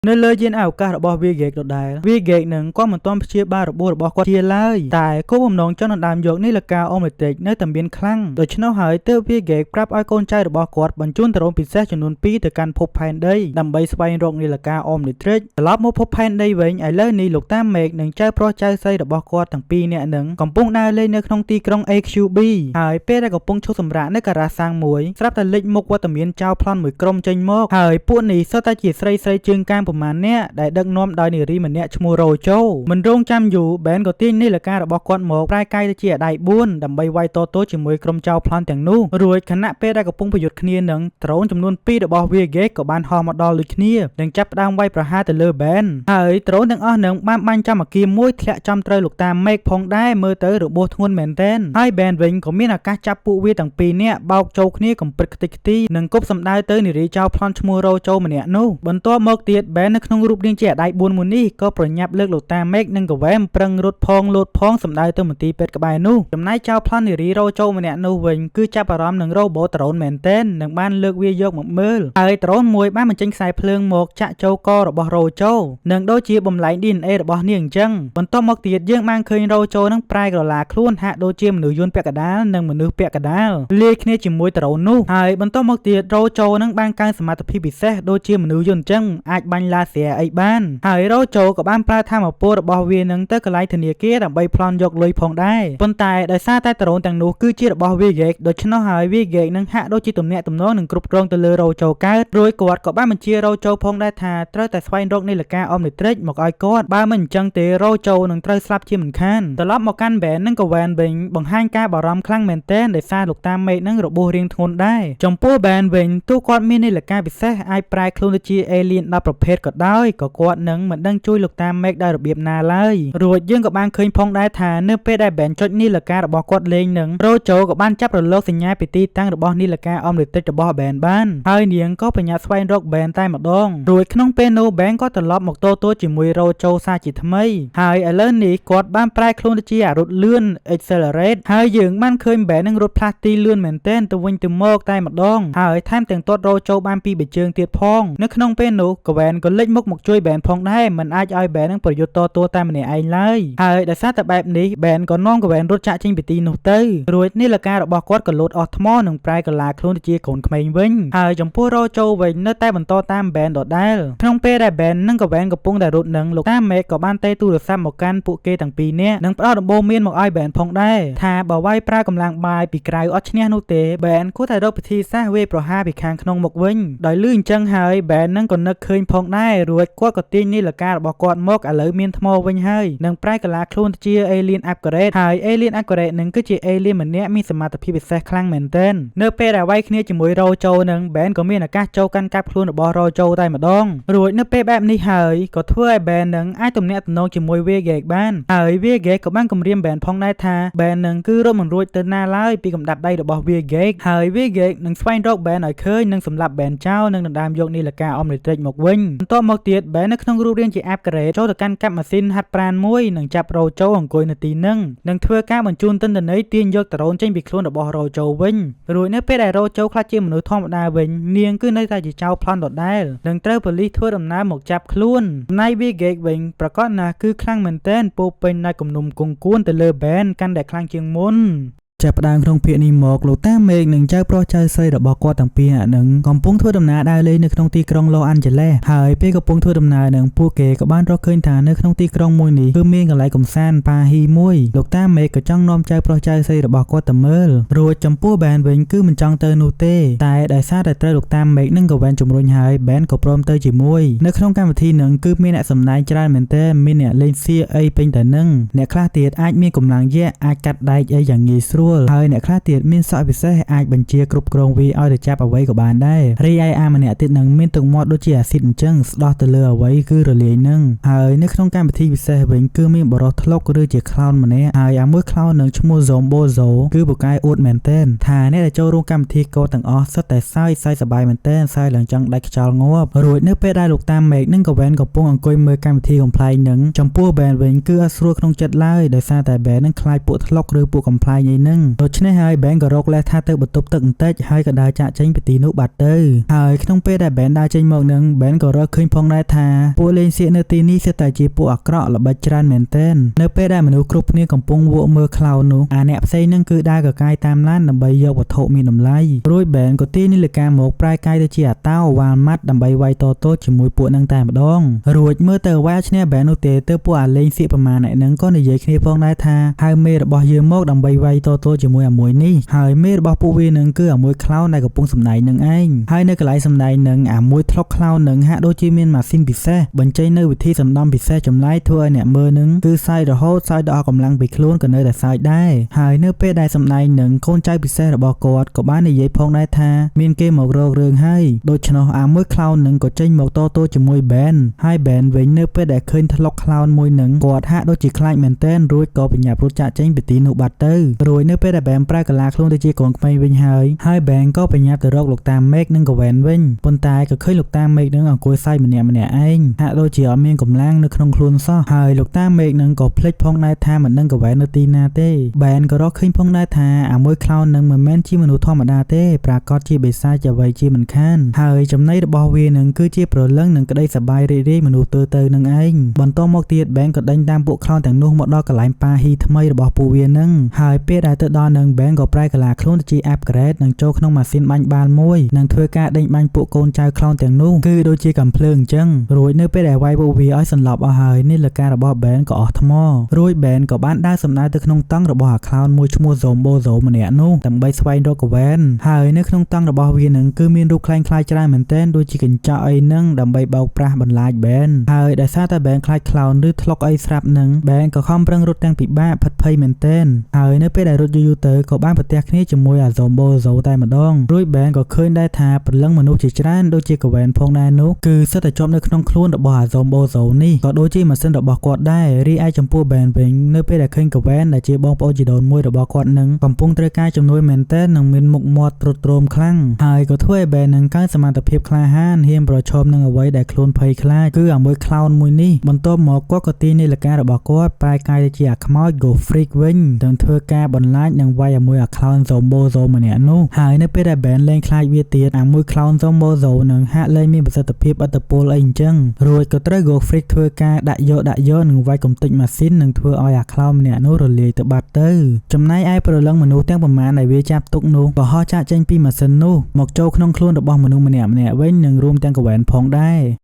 Speaker 2: នៅលើយានអវកាសរបស់ Viegate ដដែល Viegate នឹងក៏មិនទាន់ព្យាបាលរបួសរបស់គាត់ជាឡើយតែគោលបំណងចង់ដណ្ដើមយកនីលកាអូមលេតិកនៅតែមានខ្លាំងដូច្នោះហើយទើប Viegate ប្រាប់ឲ្យកូនចៅរបស់គាត់បញ្ជូនដ្រូនពិសេសចំនួន2ទៅកាន់ភពផែនដីដើម្បីស្វែងរកនីលកាអូមលេតិកត្រឡប់មកភពផែនដីវិញឥឡូវនេះលោកតាមេឃនិងចៅប្រុសចៅស្រីរបស់គាត់ទាំងពីរនាក់នឹងកំពុងដើរលេងនៅក្នុងទីក្រុង AQB ហើយពេលដែលកំពុងឈប់សម្រាកនៅការ៉ាសាំងមួយស្រាប់តែលេចមុខវត្តមានចៅប្លន់មួយក្រុមចេញមកហើយពួកនេះសុទ្ធតែជាស្រីជើងកាងប្រមាណអ្នកដែលដឹកនាំដោយនារីម្នាក់ឈ្មោះរ៉ូជូមិនរងចាំយូរបែនក៏ទាញនីលការបស់គាត់មកប្រែកាយទៅជាដៃ4ដើម្បីវាយតទោជាមួយក្រុមចៅប្លន់ទាំងនោះរួចខណៈពេលដែលកំពុងប្រយុទ្ធគ្នានឹងដ្រូនចំនួន2របស់ Viegate ក៏បានហោះមកដល់ដូចគ្នានិងចាប់ផ្ដើមវាយប្រហារទៅលើបែនហើយដ្រូនទាំងអស់នឹងបានបាញ់ចំអាគារមួយធ្លាក់ចំត្រូវលោកតាមេឃផងដែរមើលទៅរបួសធ្ងន់មែនទែនហើយបែនវិញក៏មានឱកាសចាប់ពួកវាទាំងពីរនាក់បោកចូលគ្នាកំព្រិតខ្ទេចខ្ទីនិងគប់សម្ដៅទៅនារីចៅប្លន់ឈ្មោះរ៉ូជូម្នាក់នោះបន្ទាប់មកទៀតបែននៅក្នុងរូបរាងជាដៃ4មួយនេះក៏ប្រញាប់លើកលោកតាមេឃនិងកវ៉ែមប្រឹងរត់ផងលោតផងសម្ដៅទៅមន្ទីរពេទ្យក្បែរនោះចំណែកចៅប្លន់នារីរ៉ូជូម្នាក់នោះវិញគឺចាប់អារម្មណ៍នឹងរ៉ូបូដ្រូនមែនទែននិងបានលើកវាយកមកមើលហើយដ្រូនមួយបានបញ្ចេញខ្សែភ្លើងមកចាក់ចូលករបស់រ៉ូជូនិងដូចជាបំលែង DNA របស់នាងអញ្ចឹងបន្ទាប់មកទៀតយើងបានឃើញរ៉ូជូនឹងប្រែក្រឡាខ្លួនហាក់ដូចជាមនុស្សយន្តពាក់កណ្ដាលនិងមនុស្សពាក់កណ្ដាលលាយគ្នាជាមួយដ្រូននោះហើយបន្ទាប់មកទៀតរ៉ូជូនឹងបានកើនសមត្ថភាពពិសេសដូចជាមនុស្សយន្តអញ្ចឹងអាចបាញ់ឡាស៊ែអីបានហើយរ៉ូជូក៏បានប្រើថាមពលរបស់វានឹងទៅកន្លែងធនាគារដើម្បីប្លន់យកលុយផងដែរប៉ុន្តែដោយសារតែដ្រូនទាំងនោះគឺជារបស់ Viegate ដូច្នោះហើយ Viegate នឹងហាក់ដូចជាទំនាក់ទំនងនឹងគ្រប់គ្រងទៅលើរ៉ូជូកើតរួចគាត់ក៏បានបញ្ជារ៉ូជូផងដែរថាត្រូវតែស្វែងរកនីលកាអូមលេត្រិកមកឲ្យគាត់បើមិនអញ្ចឹងទេរ៉ូជូនឹងត្រូវស្លាប់ជាមិនខានត្រឡប់មកកាន់បែននិងកវ៉ែនវិញបង្ហាញការបារម្ភខ្លាំងមែនទែនដោយសារលោកតាមេឃនឹងរបួសរាងធ្ងន់ដែរចំពោះបែនវិញទោះគាត់មាននីលកាពិសេសអាចប្រែខ្លួនទៅជាអេលៀន10ប្រភេទក៏ដោយក៏គាត់នឹងមិនដឹងជួយលោកតាមេឃដោយរបៀបណាឡើយរួចយើងក៏បានឃើញផងដែរថានៅពេលដែលបែនចុចនីលការបស់គាត់លេងនឹងរ៉ូជូក៏បានចាប់រលកសញ្ញាពីទីតាំងរបស់នីលកាអូមលេត្រិករបស់បែនបានហើយនាងក៏ប្រញាប់ស្វែងរកបែនតែម្ដងរួចក្នុងពេលនោះបែនក៏ត្រឡប់មកទោជាមួយរ៉ូជូសាជាថ្មីហើយឥឡូវនេះគាត់បានប្រែខ្លួនទៅជារត់លឿន Accelerate ហើយយើងបានឃើញបែននឹងរត់ផ្លាស់ទីលឿនមែនទែនទៅវិញទៅមកតែម្ដងហើយថែមទាំងទាត់រ៉ូជូបានពីរបីជើងទៀតផងនៅក្នុងពេលនោះកវ៉ែនក៏លេចមុខមកជួយបែនផងដែរមិនអាចឲ្យបែននឹងប្រយុទ្ធតតែម្នាក់ឯងឡើយហើយដោយសារតែបែបនេះបែនក៏នាំកវ៉ែនរត់ចាក់ចេញពីទីនោះទៅរួចនីលការបស់គាត់ក៏លោតអស់ថ្មនិងប្រែកលាខ្លួនទៅជាកូនក្មេងវិញហើយចំពោះរ៉ូជូវិញនៅតែបន្តតាមបែនដដែលក្នុងពេលដែលបែននិងកវ៉ែនកំពុងតែរត់នឹងលោកតាមេឃក៏បានទេទូរស័ព្ទមកកាន់ពួកគេទាំងពីរនាក់និងផ្ដល់ដំបូន្មានមកឲ្យបែនផងដែរថាបើវាយប្រើកម្លាំងបាយពីក្រៅអត់ឈ្នះនោះទេបែនគួរតែរកពិធីសាស្ត្រវាយប្រហារពីខាងក្នុងមកវិញដោយលឺអញ្ចឹងហើយបែននឹងក៏នឹកឃើញផងដែររួចគាត់ក៏ទាញនីលការបស់គាត់មកឥឡូវមានថ្មវិញហើយនិងប្រែកលាខ្លួនទៅជា Alien Upgrade ហើយ Alien Upgrade នឹងគឺជា Alien ម្នាក់មានសមត្ថភាពពិសេសខ្លាំងមែនទែននៅពេលដែលវាយគ្នាជាមួយរ៉ូជូនឹងបែនក៏មានឱកាសចូលកាន់កាប់ខ្លួនរបស់រ៉ូជូតែម្ដងរួចនៅពេលបែបនេះហើយក៏ធ្វើឲ្យបែននឹងអាចទំនាក់ទំនងជាមួយ Viegate បានហើយ Viegate ក៏បានគម្រាមបែនផងដែរថាបែននឹងគឺរត់មិនរួចទៅណាឡើយពីកម្ដាប់ដៃរបស់ Viegate ហើយ Viegate នឹងស្វែងរកបែនឲ្យឃើញនិងសម្លាប់បែនចោលនិងដណ្ដើមយកនីលកាអូមលេត្រិកមកវិញបន្ទាប់មកទៀតបែននៅក្នុងរូបរាងជា Upgrade ចូលទៅកាន់កាប់ម៉ាស៊ីនហាត់ប្រាណមួយនិងចាប់រ៉ូជូអង្គុយនៅទីនឹងនិងធ្វើការបញ្ជូនទិន្នន័យទាញយកដ្រូនចេញពីខ្លួនរបស់រ៉ូជូវិញរួចនៅពេលដែលរ៉ូជូខ្លាចជាមនុស្សធម្មតាវិញនាងគឺនៅតែជាចៅប្លន់ដដែលនិងត្រូវប៉ូលីសធ្វើដំណើរមកចាប់ខ្លួនចំណែក Viegate វិញប្រកាសណាស់គឺខ្លាំងមែនទែនពោពេញដោយគំនុំគង្គួនទៅលើបែនកាន់តែខ្លាំងជាងមុនចាប់ផ្ដើមក្នុងភាគនេះមកលោកតាមេឃនិងចៅប្រុសចៅស្រីរបស់គាត់ទាំងពីរនាក់នឹងកំពុងធ្វើដំណើរដើរលេងនៅក្នុងទីក្រុង Los Angeles ហើយពេលកំពុងធ្វើដំណើរនឹងពួកគេក៏បានរកឃើញថានៅក្នុងទីក្រុងមួយនេះគឺមានកន្លែងកំសាន្តប៉ាហ៊ីមួយលោកតាមេឃក៏ចង់នាំចៅប្រុសចៅស្រីរបស់គាត់ទៅមើលរួចចំពោះបែនវិញគឺមិនចង់ទៅនោះទេតែដោយសារតែត្រូវលោកតាមេឃនិងកវ៉ែនជំរុញហើយបែនក៏ព្រមទៅជាមួយនៅក្នុងកម្មវិធីនឹងគឺមានអ្នកសម្ដែងច្រើនមែនទែនមានអ្នកលេងសៀកអីពេញតែនឹងអ្នកខ្លះទៀតអាចមានកម្លាំងយក្សអាចកាត់ដែកអីយ៉ាងងាយស្រួលហើយអ្នកខ្លះទៀតមានសក់ពិសេសអាចបញ្ជាគ្រប់គ្រងវាឲ្យទៅចាប់អ្វីក៏បានដែររីឯអាម្នាក់ទៀតនឹងមានទឹកមាត់ដូចជាអាស៊ីតអញ្ចឹងស្ដោះទៅលើអ្វីគឺរលាយនឹងហើយនៅក្នុងកម្មវិធីពិសេសវិញគឺមានបរិសុទ្ធធ្លុកឬជាខ្លោនម្នាក់ហើយអាមួយខ្លោននឹងឈ្មោះ Zombozo គឺពូកែអួតមែនទែនថាអ្នកដែលចូលរួមកម្មវិធីកោទាំងអស់សុទ្ធតែសើចសប្បាយមែនទែនសើចឡើងចង់ដាច់ខ្យល់ងាប់រួចនៅពេលដែលលោកតាមេឃនិងកវ៉ែនកំពុងអង្គុយមើលកម្មវិធីកំ pl ែងនឹងចំពោះបែនវិញគឺអត់ស្រួលក្នុងចិត្តឡើយដោយសារតែបែននឹងខ្លាចពួកធ្លុកឬពួកកំ pl ែងអីនឹង ងដូច្នេះហើយបែនក៏រកលេសថាទៅបន្ទប់ទឹកបន្តិចហើយក៏ដើរចាក់ចេញពីទីនោះបាត់ទៅហើយក្នុងពេលដែលបែនដើរចេញមកនឹងបែនក៏រកឃើញផងដែរថាពួកលេងសៀកនៅទីនេះសិតតែជាពួកអាក្រក់ល្បិចច្រើនមែនទែននៅពេលដែលមនុស្សគ្រប់គ្នាកំពុងវក់មើលខ្លោននោះអាអ្នកផ្សេងនឹងគឺដើរកកាយតាមឡានដើម្បីយកវត្ថុមានតម្លៃរួចបែនក៏ទាញនាឡិកាមកប្រែកាយទៅជាអាតោវ៉ាល់ម៉ាត់ដើម្បីវាយតទល់ជាមួយពួកនឹងតែម្ដងរួចមើលទៅវ៉ាឈ្នះបែននោះទេទៅពួកអាលេងសៀកប្រមាណអ្នកនឹងក៏និយាយគ្នាផងដែរថាហៅមេរបស់យើងមកដើម្បីវាយតទល់ជាមួយអាមួយនេះហើយមេរបស់ពួកវានឹងគឺអាមួយខ្លោនដែលកំពុងសម្ដែងនឹងឯងហើយនៅកន្លែងសម្ដែងនឹងអាមួយថ្លុកខ្លោននឹងហាក់ដូចជាមានម៉ាស៊ីនពិសេសបញ្ចេញនៅវិធីសំដំពិសេសចម្លែកធ្វើឲ្យអ្នកមើលនឹងគឺសើចរហូតសើចដល់កម្លាំងពីខ្លួនក៏នៅតែសើចដែរហើយនៅពេលដែលសម្ដែងនឹងកូនចៅពិសេសរបស់គាត់ក៏បាននិយាយផងដែរថាមានគេមករករឿងហើយដូច្នោះអាមួយខ្លោននឹងក៏ចេញមកតទល់ជាមួយបែនហើយបែនវិញនៅពេលដែលឃើញថ្លុកខ្លោនមួយនឹងគាត់ហាក់ដូចជាខ្លាចមែនទែនរួចក៏បញ្ញាប់រត់ចាក់ចេញពីទីនោះបាត់ទៅរួចនៅពេលដែលបែនប្រែកាឡាខ្លួនទៅជាកូនក្មេងវិញហើយបែនក៏បញ្ញាប់ទៅរកលោកតាមេឃនិងកវែនវិញប៉ុន្តែក៏ឃើញលោកតាមេឃនឹងអង្គុយសើចម្នាក់ឯងហាក់ដូចជាអត់មានកម្លាំងនៅក្នុងខ្លួនសោះហើយលោកតាមេឃនឹងក៏ភ្លេចផងដែរថាមិនដឹងកវែននៅទីណាទេបែនក៏រកឃើញផងដែរថាអាមួយខ្លោននឹងមិនមែនជាមនុស្សធម្មតាទេប្រាកដជាបិសាចអ្វីជាមិនខានហើយចំណីរបស់វានឹងគឺជាប្រលឹងនិងក្តីសប្បាយរីករាយមនុស្សទៅនឹងឯងបន្តមកទៀតបែនក៏ដេញតាមពួកខ្លោនទាំងនោះមកដល់កន្លែងប៉ាហ៊ីថ្មីរបស់ពួកវានឹងហើយពេលដែលទៅដល់នឹងបែនក៏ប្រែកាឡាខ្លួនទៅជា upgrade និងចូលក្នុងម៉ាស៊ីនបាញ់បាល់មួយនិងធ្វើការដេញបាញ់ពួកកូនចៅខ្លោនទាំងនោះគឺដូចជាកំភ្លើងអញ្ចឹងរួចនៅពេលដែលវាយពួកវាឲ្យសន្លប់អស់ហើយនាឡិការបស់បែនក៏អស់ថ្មរួចបែនក៏បានដើរសម្ដៅទៅក្នុងតង់របស់អាខ្លោនមួយឈ្មោះ Zombozo ម្នាក់នោះដើម្បីស្វែងរកកវែនហើយនៅក្នុងតង់របស់វានឹងគឺមានរូបខ្លែងខ្លាយច្រើនមែនទែនដូចជាកញ្ចក់អីនឹងដើម្បីបោកប្រាស់បន្លាចបែនហើយដោយសារតែបែនខ្លាចខ្លោនឬថ្លុកអីស្រាប់នឹងបែនក៏ខំប្រឹងរត់ទាំងពិបាកផិតភ័យមែនទែនហើយនៅពេលដែលរត់យូរទៅក៏បានប្រទះគ្នាជាមួយអា Zombozo តែម្ដងរួចបែនក៏ឃើញដែរថាព្រលឹងមនុស្សជាច្រើនដូចជាកវែនផងដែរនោះគឺសិតតែជាប់នៅក្នុងខ្លួនរបស់អា Zombozo នេះក៏ដូចជាម៉ាស៊ីនរបស់គាត់ដែររីឯចំពោះបែនវិញនៅពេលដែលឃើញកវែនដែលជាបងប្អូនជីដូនមួយរបស់គាត់នឹងកំពុងត្រូវការជំនួយមែនទែននិងមានមុខមាត់ទ្រុឌទ្រោមខ្លាំងហើយក៏ធ្វើឲ្យបែននឹងកើនសមត្ថភាពក្លាហានហ៊ានប្រឈមនឹងអ្វីដែលខ្លួនភ័យខ្លាចគឺអាមួយខ្លោនមួយនេះបន្ទាប់មកគាត់ក៏ទាញនាឡិការបស់គាត់ប្រែកាយទៅជាអាខ្មោច Go Freak វិញទាំងធ្វើការបន្លាចនិងវាយអាមួយអាខ្លោន Zombozo ម្នាក់នោះហើយនៅពេលដែលបែនលែងខ្លាចវាទៀតអាមួយខ្លោន Zombozo នឹងហាក់លែងមានប្រសិទ្ធភាពឥទ្ធិពលអីអញ្ចឹងរួចក៏ត្រូវ Go Freak ធ្វើការដាក់យកនឹងវាយកំទេចម៉ាស៊ីននិងធ្វើឲ្យអាខ្លោនម្នាក់នោះរលាយទៅបាត់ទៅចំណែកឯព្រលឹងមនុស្សទាំងប្រមាណដែលវាចាប់ទុកនោះក៏ហោះចាក់ចេញពីម៉ាស៊ីននោះមកចូលក្នុងខ្លួនរបស់មនុស្សម្នាក់វិញនិងរួមទាំងកវែនផងដែ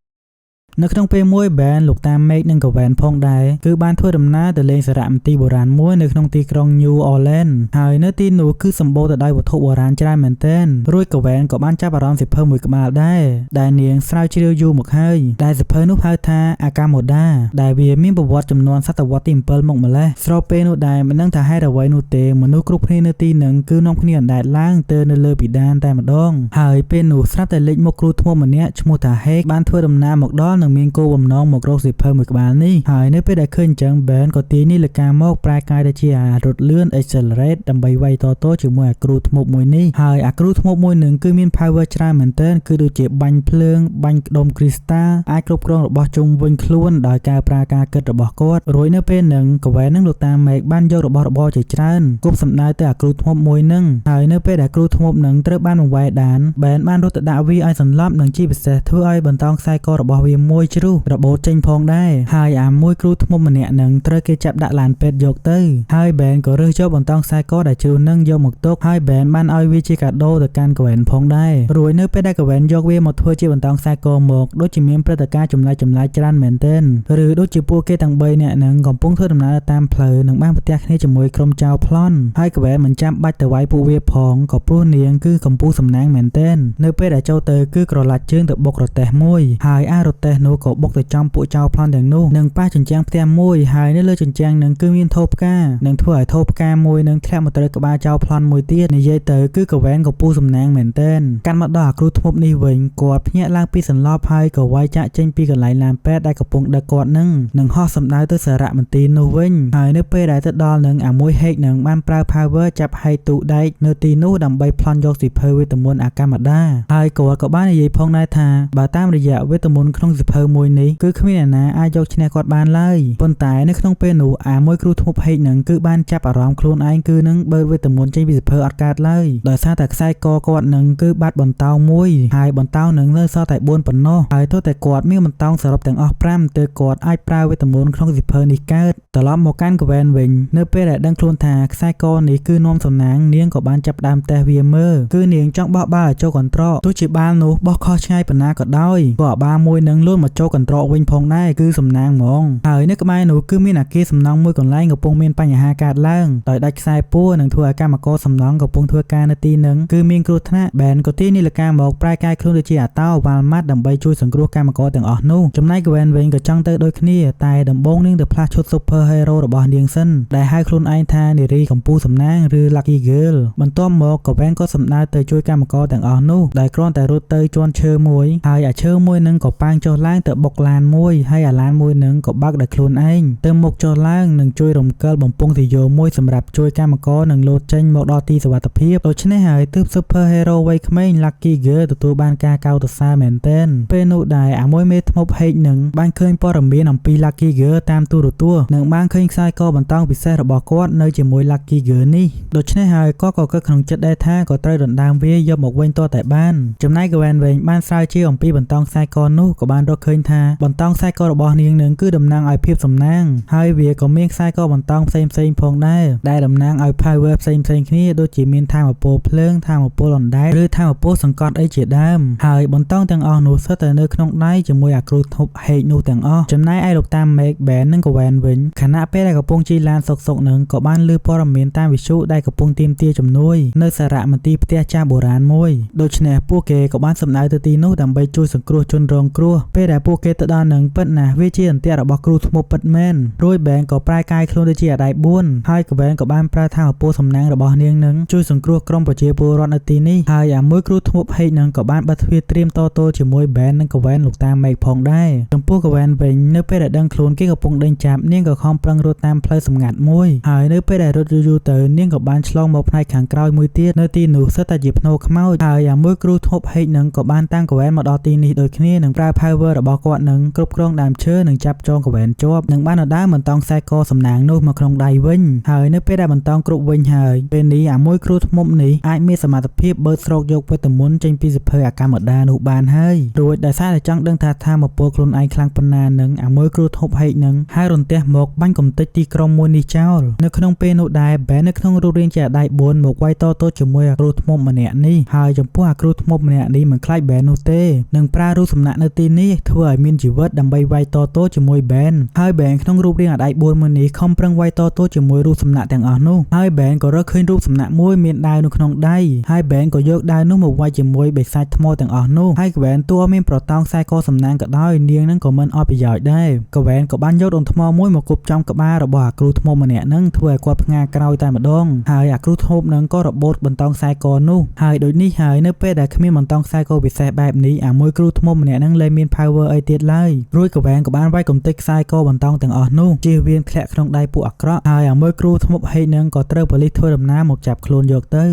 Speaker 2: រនៅក្នុងពេលមួយបែនលោកតាមេឃនិងកវែនផងដែរគឺបានធ្វើដំណើរទៅលេងសារមន្ទីរបុរាណមួយនៅក្នុងទីក្រុង New Orleans ហើយនៅទីនោះគឺសម្បូរទៅដោយវត្ថុបុរាណច្រើនមែនទែនរួចកវែនក៏បានចាប់អារម្មណ៍សៀវភៅមួយក្បាលដែរដែលនាងស្រាវជ្រាវយូរមកហើយដែលសៀវភៅនោះហៅថា Akamada ដែលវាមានប្រវត្តិចំនួនសតវត្សទី7មកម្លេះស្របពេលនោះដែរមិនដឹងថាហេតុអ្វីនោះទេមនុស្សគ្រប់គ្នានៅទីនឹងគឺនាំគ្នាអណ្ដែតឡើងទៅនៅលើពិដានតែម្ដងហើយពេលនោះស្រាប់តែលេចមកគ្រូធ្មម្នាក់ឈ្មោះថា Hake បានធ្វើដំណើរមកដល់នឹងមានគោលបំណងមករកសៀវភៅមួយក្បាលនេះហើយនៅពេលដែលឃើញអញ្ចឹងបែនក៏ទាញនាឡិកាមកប្រែកាយទៅជាអារត់លឿន Accelerate ដើម្បីវាយតទល់ជាមួយអាគ្រូធ្មប់មួយនេះហើយអាគ្រូធ្មប់មួយនឹងគឺមាន power ច្រើនមែនទែនគឺដូចជាបាញ់ភ្លើងបាញ់ក្ដុំ Crystal អាចគ្រប់គ្រងរបស់ជុំវិញខ្លួនដោយការប្រើការគិតរបស់គាត់រួចនៅពេលហ្នឹងកវែននិងលោកតាមេឃបានយករបស់របរជាច្រើនគប់សម្ដៅទៅអាគ្រូធ្មប់មួយហ្នឹងហើយនៅពេលដែលគ្រូធ្មប់ហ្នឹងត្រូវបានបង្វែរដានបែនបានរត់ទៅដាក់វាឲ្យសន្លប់និងជាពិសេសធ្វើឲ្យបន្តោងខ្សែករបស់វាមួយជ្រុះរបូតចេញផងដែរហើយអាមួយគ្រូធ្មប់ម្នាក់នឹងត្រូវគេចាប់ដាក់ឡានពេទ្យយកទៅហើយបែនក៏រើសយកបន្តោងខ្សែកដែលជ្រុះនឹងយកមកទុកហើយបែនបានឲ្យវាជាកាដូទៅកាន់កវែនផងដែររួចនៅពេលដែលកវែនយកវាមកធ្វើជាបន្តោងខ្សែកមកដូចជាមានព្រឹត្តិការណ៍ចម្លែកច្រើនមែនទែនឬដូចជាពួកគេទាំង3នាក់នឹងកំពុងធ្វើដំណើរតាមផ្លូវនិងបានប្រទះគ្នាជាមួយក្រុមចៅប្លន់ហើយកវែនមិនចាំបាច់ទៅវាយពួកវាផងក៏ព្រោះនាងគឺកំពុងសំណាងមែនទែននៅពេលដែលចូលទៅគឺក្រឡាច់ជើងទៅបុករទេះមួយហើយអារទេះនោះក៏បុកទៅចំពួកចៅប្លន់ទាំងនោះនឹងប៉ះជញ្ជាំងផ្ទះមួយហើយនៅលើជញ្ជាំងនឹងគឺមានថូផ្កានឹងធ្វើឲ្យថូផ្កាមួយនឹងធ្លាក់មកត្រូវក្បាលចៅប្លន់មួយទៀតនិយាយទៅគឺកវែនក៏ពូសំណាងមែនទែនកាន់មកដល់អាគ្រូធ្មប់នេះវិញគាត់ភ្ញាក់ឡើងពីសន្លប់ហើយក៏វាយចាក់ចេញពីកន្លែងឡានពេទ្យដែលកំពុងដឹកគាត់នឹងហោះសម្ដៅទៅសារមន្ទីរនោះវិញហើយនៅពេលដែលទៅដល់នឹងអាមួយហេកនឹងបានប្រើ power ចាប់ហែកទូដែកនៅទីនោះដើម្បីប្លន់យកសៀវភៅវេទមន្តអាកាមាដាហើយគាត់ក៏បាននិយាយផងដែរថាបើតាមរយៈវេទមន្តក្នុងសៀវភៅ ភើមួយនេះគឺគ្មានអ្នកណាអាចយកឈ្នះគាត់បានឡើយប៉ុន្តែនៅក្នុងពេលនោះអាមួយគ្រូធ្មប់ហេកនឹងគឺបានចាប់អារម្មណ៍ខ្លួនឯងគឺនឹងបើកវេទមន្តចេញពីសភើអត់កើតឡើយដោយសារតែខ្សែកគាត់នឹងគឺបាត់បន្តោងមួយហើយបន្តោងនឹងនៅសល់តែ4ប៉ុណ្ណោះហើយទោះតែគាត់មានបន្តោងសរុបទាំងអស់5ទើបគាត់អាចប្រើវេទមន្តក្នុងសភើនេះកើតត្រឡប់មកកាន់កវែនវិញនៅពេលដែលដឹងខ្លួនថាខ្សែកនេះគឺនាំសំណាងនាងក៏បានចាប់ដើមតេះវាមើលគឺនាងចង់បោះបាល់ឲ្យចូលកន្ត្រកទោះជាបាល់នោះបោះខុសឆ្ងាយប៉ុណ្ណាក៏ដោយក៏អាបាល់មួយនឹងលូនមកចូលកន្ត្រកវិញផងដែរគឺសំណាងហ្មងហើយនៅក្បែរនោះគឺមានអគារសំណង់មួយកន្លែងកំពុងមានបញ្ហាកើតឡើងដោយដាច់ខ្សែពួរនិងធ្វើឲ្យកម្មករសំណង់កំពុងធ្វើការនៅទីនឹងគឺមានគ្រោះថ្នាក់បែនក៏ទាញនាឡិកាមកប្រែកាយខ្លួនដូចជាអាតោវ៉ាល់ម៉ាត់ដើម្បីជួយសង្គ្រោះកម្មករទាំងអស់នោះចំណែកកវែនវិញក៏ចង់ទៅដូចគ្នាតែដំបូងនាងទៅផ្លាស់ឈុត Super Hero របស់នាងសិនដែលហៅខ្លួនឯងថានារីកំពូលសំណាងឬ Lucky Girl បន្ទាប់មកកវែនក៏សម្ដៅទៅជួយកម្មករទាំងអស់នោះដែលគ្រាន់តែរត់ទៅជន់ឈើមួយហើយអាឈើមួយនឹងក៏ប៉ាងចុះឡើងទៅបុកឡានមួយហើយអាឡានមួយនឹងក៏បើកដោយខ្លួនឯងទៅមុខចុះឡើងនិងជួយរំកិលបំពង់ទយោមួយសម្រាប់ជួយកម្មករនឹងលោតចេញមកដល់ទីសុវត្ថិភាពដូច្នេះហើយទើប Super Hero វ័យក្មេង Lucky Girl ទទួលបានការកោតសរសើរមែនទែនពេលនោះដែរអាមួយមេធ្មប់ហេកនឹងបានឃើញព័ត៌មានអំពី Lucky Girl តាមទូរទស្សន៍និងបានឃើញខ្សែកបន្តោងពិសេសរបស់គាត់នៅជាមួយ Lucky Girl នេះដូច្នេះហើយគាត់ក៏គិតក្នុងចិត្តដែរថាក៏ត្រូវដណ្ដើមវាយកមកវិញតតែបានចំណែកកវែនវិញបានស្រាវជ្រាវអំពីបន្តោងខ្សែកនោះក៏បានរកឃើញថាបន្តោងខ្សែករបស់នាងនឹងគឺតំណាងឲ្យភាពសំណាងហើយវាក៏មានខ្សែកបន្តោងផ្សេងៗផងដែរដែលតំណាងឲ្យ power ផ្សេងៗគ្នាដូចជាមានថាមពលភ្លើងថាមពលអណ្ដែតឬថាមពលសង្កត់អីជាដើមហើយបន្តោងទាំងអស់នោះសុទ្ធតែនៅក្នុងដៃជាមួយអាគ្រូធ្មប់ហេកនោះទាំងអស់ចំណែកឯលោកតាមេកបែននិងកវែនវិញខណៈពេលដែលកំពុងជិះឡានសុកនឹងក៏បានលើព័ត៌មានតាមវិទ្យុដែលកំពុងទាមទារជំនួយនៅសារមន្ទីរផ្ទះចាស់បុរាណមួយដូច្នេះពួកគេក៏បានសម្ដៅទៅទីនោះដើម្បីជួយសង្គ្រោះជនរងគ្រោះពេលដែលពួកគេទៅដល់នឹងពិតណាស់វាជាអន្ទាក់របស់គ្រូធ្មប់ពិតមែនរួយបែនក៏ប្រែកាយខ្លួនដូចជាអាដៃ4ហើយកវែនក៏បានប្រើថាមពលសំណាងរបស់នាងនឹងជួយសង្គ្រោះក្រុមប្រជាពលរដ្ឋនៅទីនេះហើយអាមួយគ្រូធ្មប់ហេកនឹងក៏បានបិទទ្វារត្រៀមតទល់ជាមួយបែននិងកវែនលោកតាមេកផងដែរចំពោះកវែនវិញនៅពេលដែលដឹងខ្លួនគេកំពុងដេញចាប់នាងក៏ខំប្រឹងរត់តាមផ្លូវសម្ងាត់មួយហើយនៅពេលដែលរត់យូរទៅនាងក៏បានឆ្លងមកផ្នែកខាងក្រោយមួយទៀតនៅទីនោះសិតតែជាភ្នោខ្មោចហើយអាមួយគ្រូធ្មប់ហេកនឹងក៏បានតាំងកវែនមកដល់ទីនេះដូចគ្នានឹងប្រើ power របស់គាត់នឹងគ្រប់គ្រងដើមឈើនិងចាប់ចងកវែនជាប់និងបានដណ្ដើមបន្តោងខ្សែកសំណាងនោះមកក្នុងដៃវិញហើយនៅពេលដែលបន្តោងគ្រប់វិញហើយពេលនេះអាមួយគ្រូធ្មប់នេះអាចមានសមត្ថភាពបើកស្រោកយកវេទមន្តចេញពីសភើអាកម្មដានោះបានហើយរួចដោយសារតែចង់ដឹងថាថាមពលខ្លួនឯងខ្លាំងប៉ុណ្ណានឹងអាមួយគ្រូធ្មប់ហេកនឹងហើយរន្ទះមកបាញ់កំទេចទីក្រុងមួយនេះចោលនៅក្នុងពេលនោះដែរបែននៅក្នុងរូបរាងជាអាដៃ4មកវាយតទល់ជាមួយអាគ្រូធ្មប់ម្នាក់នេះហើយចំពោះអាគ្រូធ្មប់ម្នាក់នេះមិនខ្លាចបែននោះទេនឹងប្រើរូបសំណាក់នៅទីនេះធ្វើឲ្យមានជីវិតដើម្បីវាយតទល់ជាមួយបែនហើយបែនក្នុងរូបរាងអាដៃ4មួយនេះខំប្រឹងវាយតទល់ជាមួយរូបសំណាក់ទាំងអស់នោះហើយបែនក៏រកឃើញរូបសំណាក់មួយមានដាវនៅក្នុងដៃហើយបែនក៏យកដាវនោះមកវាយជាមួយបិសាចថ្មទាំងអស់នោះហើយកវែនតួមានប្រតោងខ្សែកសំណាងក៏ដោយនាងនឹងក៏មិនអត់ប្រយោជន៍ដែរកវែនក៏បានយកដុំថ្មមួយមកគប់ចំក្បាលរបស់អាគ្រូធ្មប់ម្នាក់នឹងធ្វើឲ្យគាត់ផ្ងាក្រោយតែម្ដងហើយអាគ្រូធ្មប់នឹងក៏របូតបន្តោងខ្សែកនោះហើយដូចនេះហើយនៅពេលដែលគ្មានបន្តោងខ្សែកពិសេសបែបនេះអាមួយគ្រូធ្មប់ម្នាក់នឹងលែងមាន power អីទៀតឡើយរួចកវែនក៏បានវាយកំទេចខ្សែកបន្តោងទាំងអស់នោះជៀសវាងធ្លាក់ក្នុងដៃពួកអាក្រក់ហើយអាមួយគ្រូធ្មប់ហេកនឹងក៏ត្រូវប៉ូលីសធ្វើដំណើរមកចាប់ខ្លួនយកទៅ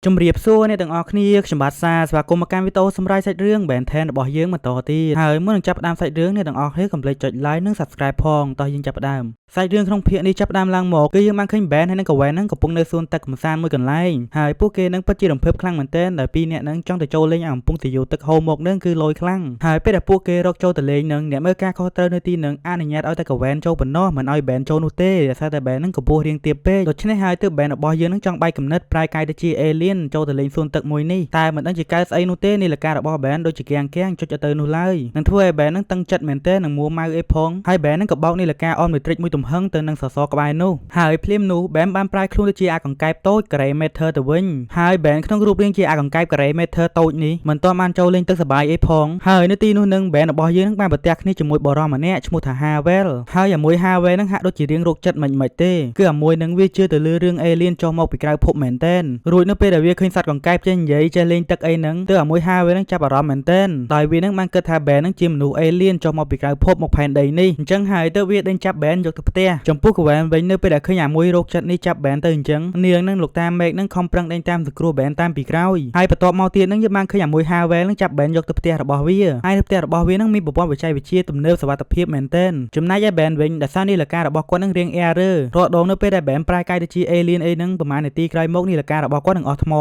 Speaker 2: ជំរាបសួរអ្នកទាំងអស់គ្នាខ្ញុំបាទសាស្វាគមន៍មកកាន់វីដេអូសម្រាប់សាច់រឿង Ben 10 របស់យើងបន្តទៀតហើយមុននឹងចាប់ផ្ដើមសាច់រឿងអ្នកទាំងអស់គ្នាកុំភ្លេចចុច like និង subscribe ផងតោះយើងចាប់ផ្ដើមសាច់រឿងក្នុងភាគនេះចាប់ផ្ដើមឡើងមកគឺយើងបានឃើញ Ben ហើយនិងកវែននឹងកំពុងនៅសួនទឹកកំសាន្តមួយកន្លែងហើយពួកគេនឹងពិតជារំភើបខ្លាំងមែនទែនដែលពីរអ្នកនឹងចង់ទៅចូលលេងអំពង់ទយោទឹកហូរមកនឹងគឺលយខ្លាំងហើយពេលដែលពួកគេរកចូលទៅលេងនឹងអ្នកមើលការខុសត្រូវនៅទីនឹងអនុញ្ញាតឲ្យតែកវែនចូលប៉ុណ្ណោះមិនឲ្យ Ben ចូលនោះទេដោយសារតែ Ben នឹងកម្ពស់រៀងទាបពេកដូច្នេះហើយទើប Ben របស់យើងនឹងចង់បែកគំនិតប្រែកាយទៅជា alien ចូលទៅលេងសួនទឹកមួយនេះតែមិនដឹងជាកើតស្អីនោះទេនាឡិការបស់ Ben ដូចជាគាំងចុចទៅនោះឡើយនឹងធ្វើឲ្យ Ben នឹងតឹងចិត្តមែនទែននឹងមួម៉ៅអីផងហើយ Ben នឹងក៏បោកនាឡិកាអមមេទ្រិកមួយទំហឹងទៅនឹងសសរក្បែរនោះហើយភ្លាមនោះ Ben បានប្រែខ្លួនទៅជាអាកង្កែបតូចការ៉េម៉េធើទៅវិញហើយ Ben ក្នុងរូបរាងជាអាកង្កែបការ៉េម៉េធើតូចនេះមិនទាន់បានចូលលេងទឹកសប្បាយអីផងហើយនៅទីនោះនឹង Ben របស់យើងនឹងបានប្រទះគ្នាជាមួយបរិសម្នាក់ឈ្មោះថា Havel ហើយអាមួយ Havel នឹងហាក់ដូចជារៀងរោគចិត្តមិនទេគឺអាមួយនឹងវាជឿទៅលើរឿង alien ចុះមកពីក្រៅភពមែនទែនរួចនៅពេលដែល វាឃើញសត្វកង្កែបចេះនិយាយចេះលេងទឹកអីហ្នឹងទើបអាមួយហាវហ្នឹងចាប់អារម្មណ៍មែនទែនដោយវាហ្នឹងបានគិតថាបែនហ្នឹងជាមនុស្សអេលៀនចុះមកពីក្រៅភពមកផែនដីនេះអញ្ចឹងហើយទើបវាដេញចាប់បែនយកទៅផ្ទះចំពោះកវែនវិញនៅពេលដែលឃើញអាមួយរោគចិត្តនេះចាប់បែនទៅអញ្ចឹងនាងនឹងលោកតាមេឃនឹងខំប្រឹងដេញតាមសង្គ្រោះបែនតាមពីក្រោយហើយបន្ទាប់មកទៀតនឹងយើងបានឃើញអាមួយហាវែលនឹងចាប់បែនយកទៅផ្ទះរបស់វាហើយនៅផ្ទះរបស់វានឹងមានប្រព័ន្ធបច្ចេកវិទ្យាទំនើបសុវត្ថិភាពមែនទែនចំណែកឯបែនវិញដោយសារនីលការរបស់គាត់នឹងរៀងអែរ៉ឺរកដងនៅពេលដែលបែនប្រែកាយទៅជាអេលៀនអីហ្នឹងប្រហែលនាទីក្រោយមកនីលការរបស់គាត់នឹងអស់ថ្ម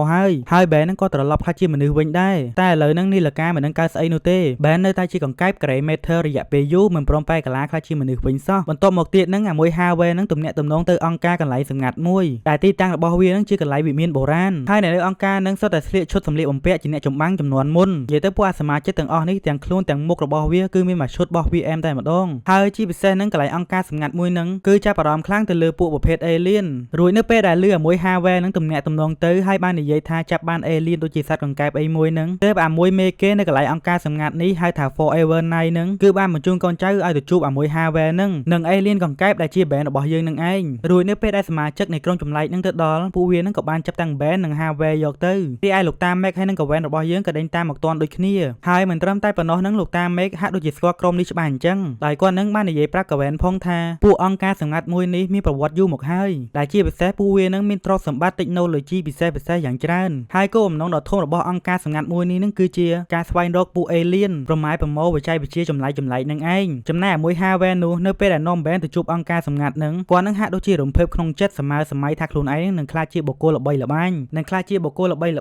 Speaker 2: ហើយបែននឹងក៏ត្រឡប់ខ្លះជាមនុស្សវិញដែរតែឥឡូវហ្នឹងនីលការមិននឹងកើតស្អីនោះទេបែននៅតែជាកង្កែបក្រេមេធើរយៈពេលយូរមិនព្រមប្រែកាឡាខ្លះជាមនុស្សវិញសោះបន្ទាប់មកទៀតនឹងអាមួយហាវែលនឹងទំនាក់ទំនងទៅអង្គការកន្លែងសម្ងាត់មួយដែលទីតាំងរបស់វានឹងជាកន្លែងវិមានបុរាណហើយនៅអង្គការនឹងសុទ្ធតែស្លៀកឈុតសម្លៀកបំពាក់ជាអ្នកចម្បាំងចំនួនមុននិយាយទៅពួកអាសមាជិកទាំងអស់នេះទាំងខ្លួនទាំងមុខរបស់វាគឺមានមួយឈុតរបស់ VM តែម្ដងហើយជាពិសេសនឹងកន្លែងអង្គការសម្ងាត់មួយនឹងគឺចាប់អារម្មណ៍ខ្លាំងទៅលើពួកប្រភេទអេលៀនរួចនៅពេលដែលលឺអាមួយហាវែលនឹងទំនាក់ទំនងទៅហើយបាននិយាយថាចាប់បានអេលៀនដូចជាសត្វកង្កែបអីមួយនឹងទើបអាមួយមេគេនៅកន្លែងអង្គការសម្ងាត់នេះហៅថា Forever Night នឹងគឺបានបញ្ជូនកូនចៅឲ្យទៅជួបអាមួយហាវែលនឹងអេលៀនកង្កែបដែលជាបែនរបស់យើងនឹងឯងរួចនៅពេលដែលសមាជិកនៃក្រុមចម្លែកនឹងទៅដល់ពួកវានឹងក៏បានចាប់តាំងបែននិងហាវែលយកទៅទីឯលោកតាមេកហើយនឹងកវែនរបស់យើងក៏ដេញតាមមកតាន់ដូចគ្នាហើយមិនត្រឹមតែប៉ុណ្ណោះនឹងលោកតាមេកហាក់ដូចជាស្គាល់ក្រុមនេះច្បាស់អញ្ចឹងដោយគាត់នឹងបាននិយាយប្រាប់កវែនផងថាពួកអង្គការសម្ងាត់មួយនេះមានប្រវត្តិយូរមកហើយដែលជាពិសេសពួកវានឹងមានទ្រព្យសម្បត្តិ technology ពិសេសយ៉ាងច្រើនហើយគោលបំណងដ៏ធំរបស់អង្គការសម្ងាត់មួយនេះនឹងគឺជាការស្វែងរកពួកអេលៀនប្រម៉ែប្រមូលបច្ចេកវិទ្យាចម្លែកនឹងឯងចំណែកមួយហាវែននោះនៅពេលដែលនាំបែនទៅជួបអង្គការសម្ងាត់នឹងគាត់នឹងហាក់ដូចជារំភើបក្នុងចិត្តសម័យថាខ្លួនឯងនឹងក្លាយជាបុគ្គលល្បីល្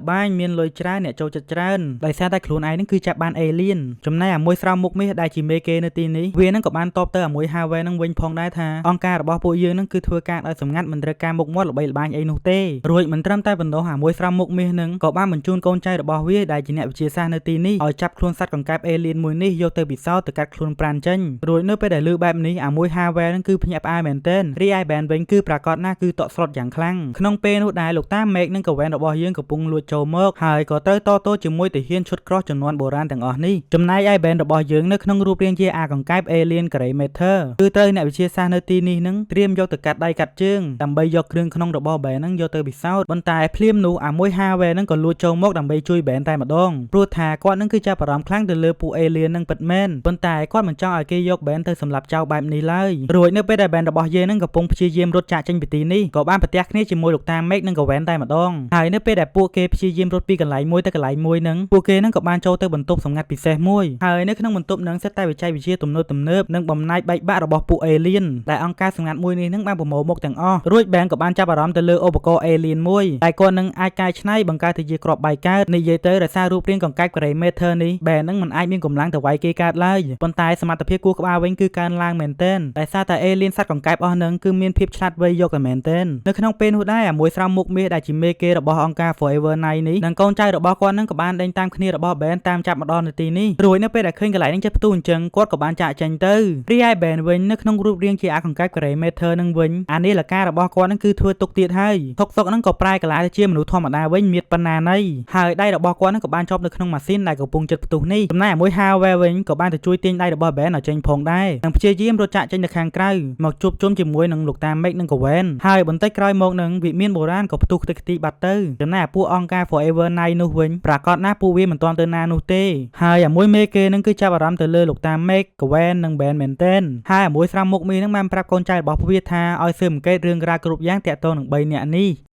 Speaker 2: បាញមានលុយច្រើនអ្នកចូលចិត្តច្រើនដោយសារតែខ្លួនឯងនឹងគឺចាប់បានអេលៀនចំណែកអាមួយស្រោមមុខមាសដែលជាមេគេនៅទីនេះវានឹងក៏បានតបទៅអាមួយហាវែននឹងវិញផងដែរថាអង្គការរបស់ពួកយើងនឹងគឺធ្វើការដោយសម្ងាត់មិនត្រូវការមុខមាត់ល្បីល្បាញអីនោះទេរួចមិនត្រឹមតែប៉ុណ្ណោះអាមួយស្រោមមុខមាសនឹងក៏បានបញ្ជូនកូនចៅរបស់វាដែលជាអ្នកវិទ្យាសាស្ត្រនៅទីនេះឲ្យចាប់ខ្លួនសត្វកង្កែបអេលៀនមួយនេះយកទៅពិសោធន៍ទៅកាត់ខ្លួនប្រាណចេញរួចនៅពេលដែលឮបែបនេះអាមួយហាវែលនឹងគឺភ្ញាក់ផ្អើលមែនទែនរីឯបែនវិញគឺប្រកាសណាស់គឺតក់ស្លុតយ៉ាងខ្លាំងក្នុងពេលនោះដែរលោកតាមេកនិងកវែនរបស់យើងកំពុងលួចចូលមកហើយក៏ត្រូវតទោជាមួយទាហានឈុតក្រោះចំនួនបុរាណទាំងអស់នេះចំណែកឯបែនរបស់យើងនៅក្នុងរូបរាងជាអាកង្កែបអេលៀនក្រេមេធើគឺត្រូវអ្នកវិទ្យាសាស្ត្រនៅទីនេះនឹងត្រៀមយកទៅកាត់ដៃកាត់ជើងដើម្បីយកគ្រឿងក្នុងរបស់បែននឹងយកទៅពិសោធន៍ប៉ុន្តែភ្លាមនោះអាមួយហាវែលនឹងក៏លួចចូលមកដើម្បីជួយបែនតែម្ដងព្រោះថាគាត់នឹងគឺចាប់អារម្មណ៍ខ្លាំងទៅលើពួកអេលៀននឹងពិតមែនប៉ុន្តែគាត់មិនចង់ឲ្យគេយកបែនទៅសម្លាប់ចោលបែបនេះឡើយរួចនៅពេលដែលបែនរបស់យើងនឹងកំពុងព្យាយាមរត់ចាកចេញពីទីនេះក៏បានប្រទះគ្នាជាមួយលោកតាមេកនិងកវែនតែម្ដងហើយនៅពេលដែលពួកគេព្យាយាមរត់ពីកន្លែងមួយទៅកន្លែងមួយនឹងពួកគេនឹងក៏បានចូលទៅបន្ទប់សម្ងាត់ពិសេសមួយហើយនៅក្នុងបន្ទប់នឹងសិតតែបច្ចេកវិទ្យាទំនើបនិងបំណាច់បែកបាក់របស់ពួកអេលៀនដែលអង្គការសម្ងាត់មួយនេះនឹងបានប្រមូលមកទាំងអស់រួចបែនក៏បានចាប់អារម្មណ៍ទៅលើឧបករណ៍អេលៀនមួយដែលគាត់នឹងអាចកែច្នៃបង្កើតទៅជាគ្រាប់បែកកើតនិយាយទៅដោយសាររូបរាងកង្កែបក្រេមេធើនេះបែននឹងមិនអាចមានកម្លាំងទៅវាយគេកើតឡើយប៉ុន្តែសមត្ថភាពគូក្បាលវិញគឺកើនឡើងមែនទែនដោយសារតែអេលៀនសត្វកង្កែបអស់នឹងគឺមានភាពឆ្លាតវៃយកតែមែនទែននៅក្នុងពេលនោះដែរអាមួយស្រោមមុខមាសដែលជាមេគេរបស់អង្គការ Forever Night នេះនិងកូនចៅរបស់គាត់នឹងក៏បានដេញតាមគ្នារបស់បែនតាមចាប់មកដល់នៅទីនេះរួចនៅពេលដែលឃើញកន្លែងនឹងចិត្តផ្ទុះអញ្ចឹងគាត់ក៏បានចាកចេញទៅរីឯបែនវិញនៅក្នុងរូបរាងជាអាកង្កែបក្រេមេធើនឹងវិញអានីលការរបស់គាត់នឹងគឺធ្វើទុកទៀតហើយទុកនឹងក៏ប្រែកាឡាទៅជាមនុស្សធម្មតាវិញមានប៉ុណ្ណាណីហើយដៃរបស់គាត់នឹងក៏បានជាប់នៅក្នុងម៉ាស៊ីនដែលកំពុងចិត្តផ្ទុះនេះចំណែកអាមួយហាវែលវិញក៏បានទៅជួយទាញដៃរបស់បែនឲ្យចេញផងដែរនិងព្យាយាមរត់ចាកចេញទៅខាងក្រៅមកជួបជុំជាមួយនឹងលោកតាមេកនិងកវែនហើយបន្តិចក្រោយមកនឹងវិមានបុរាណក៏ផ្ទុះខ្ទេចខ្ទីបាត់ទៅចំណែកពួកអង្គការ Forever Night នោះវិញប្រកាសណាស់ពួកវាមិនទាន់ទៅណានោះទេហើយអាមួយមេគេនឹងគឺចាប់អារម្មណ៍ទៅលើលោកតាមេកកវែននិងបែនមែនទែនហើយអាមួយស្រោមមុខមីនឹងបានប្រាប់កូនចៅរបស់ពួកវាថាឲ្យស៊ើបអង្កេតរឿងរ៉ាវគ្រប់យ៉ាងទាក់ទងនឹង3នាក់នេ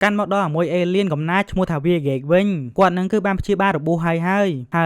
Speaker 2: ះកាន់មកដល់មួយអេលៀនកំណាចឈ្មោះថាវាហ្គេកវិញគាត់នឹងគឺបានព្យាបាលរបួសហ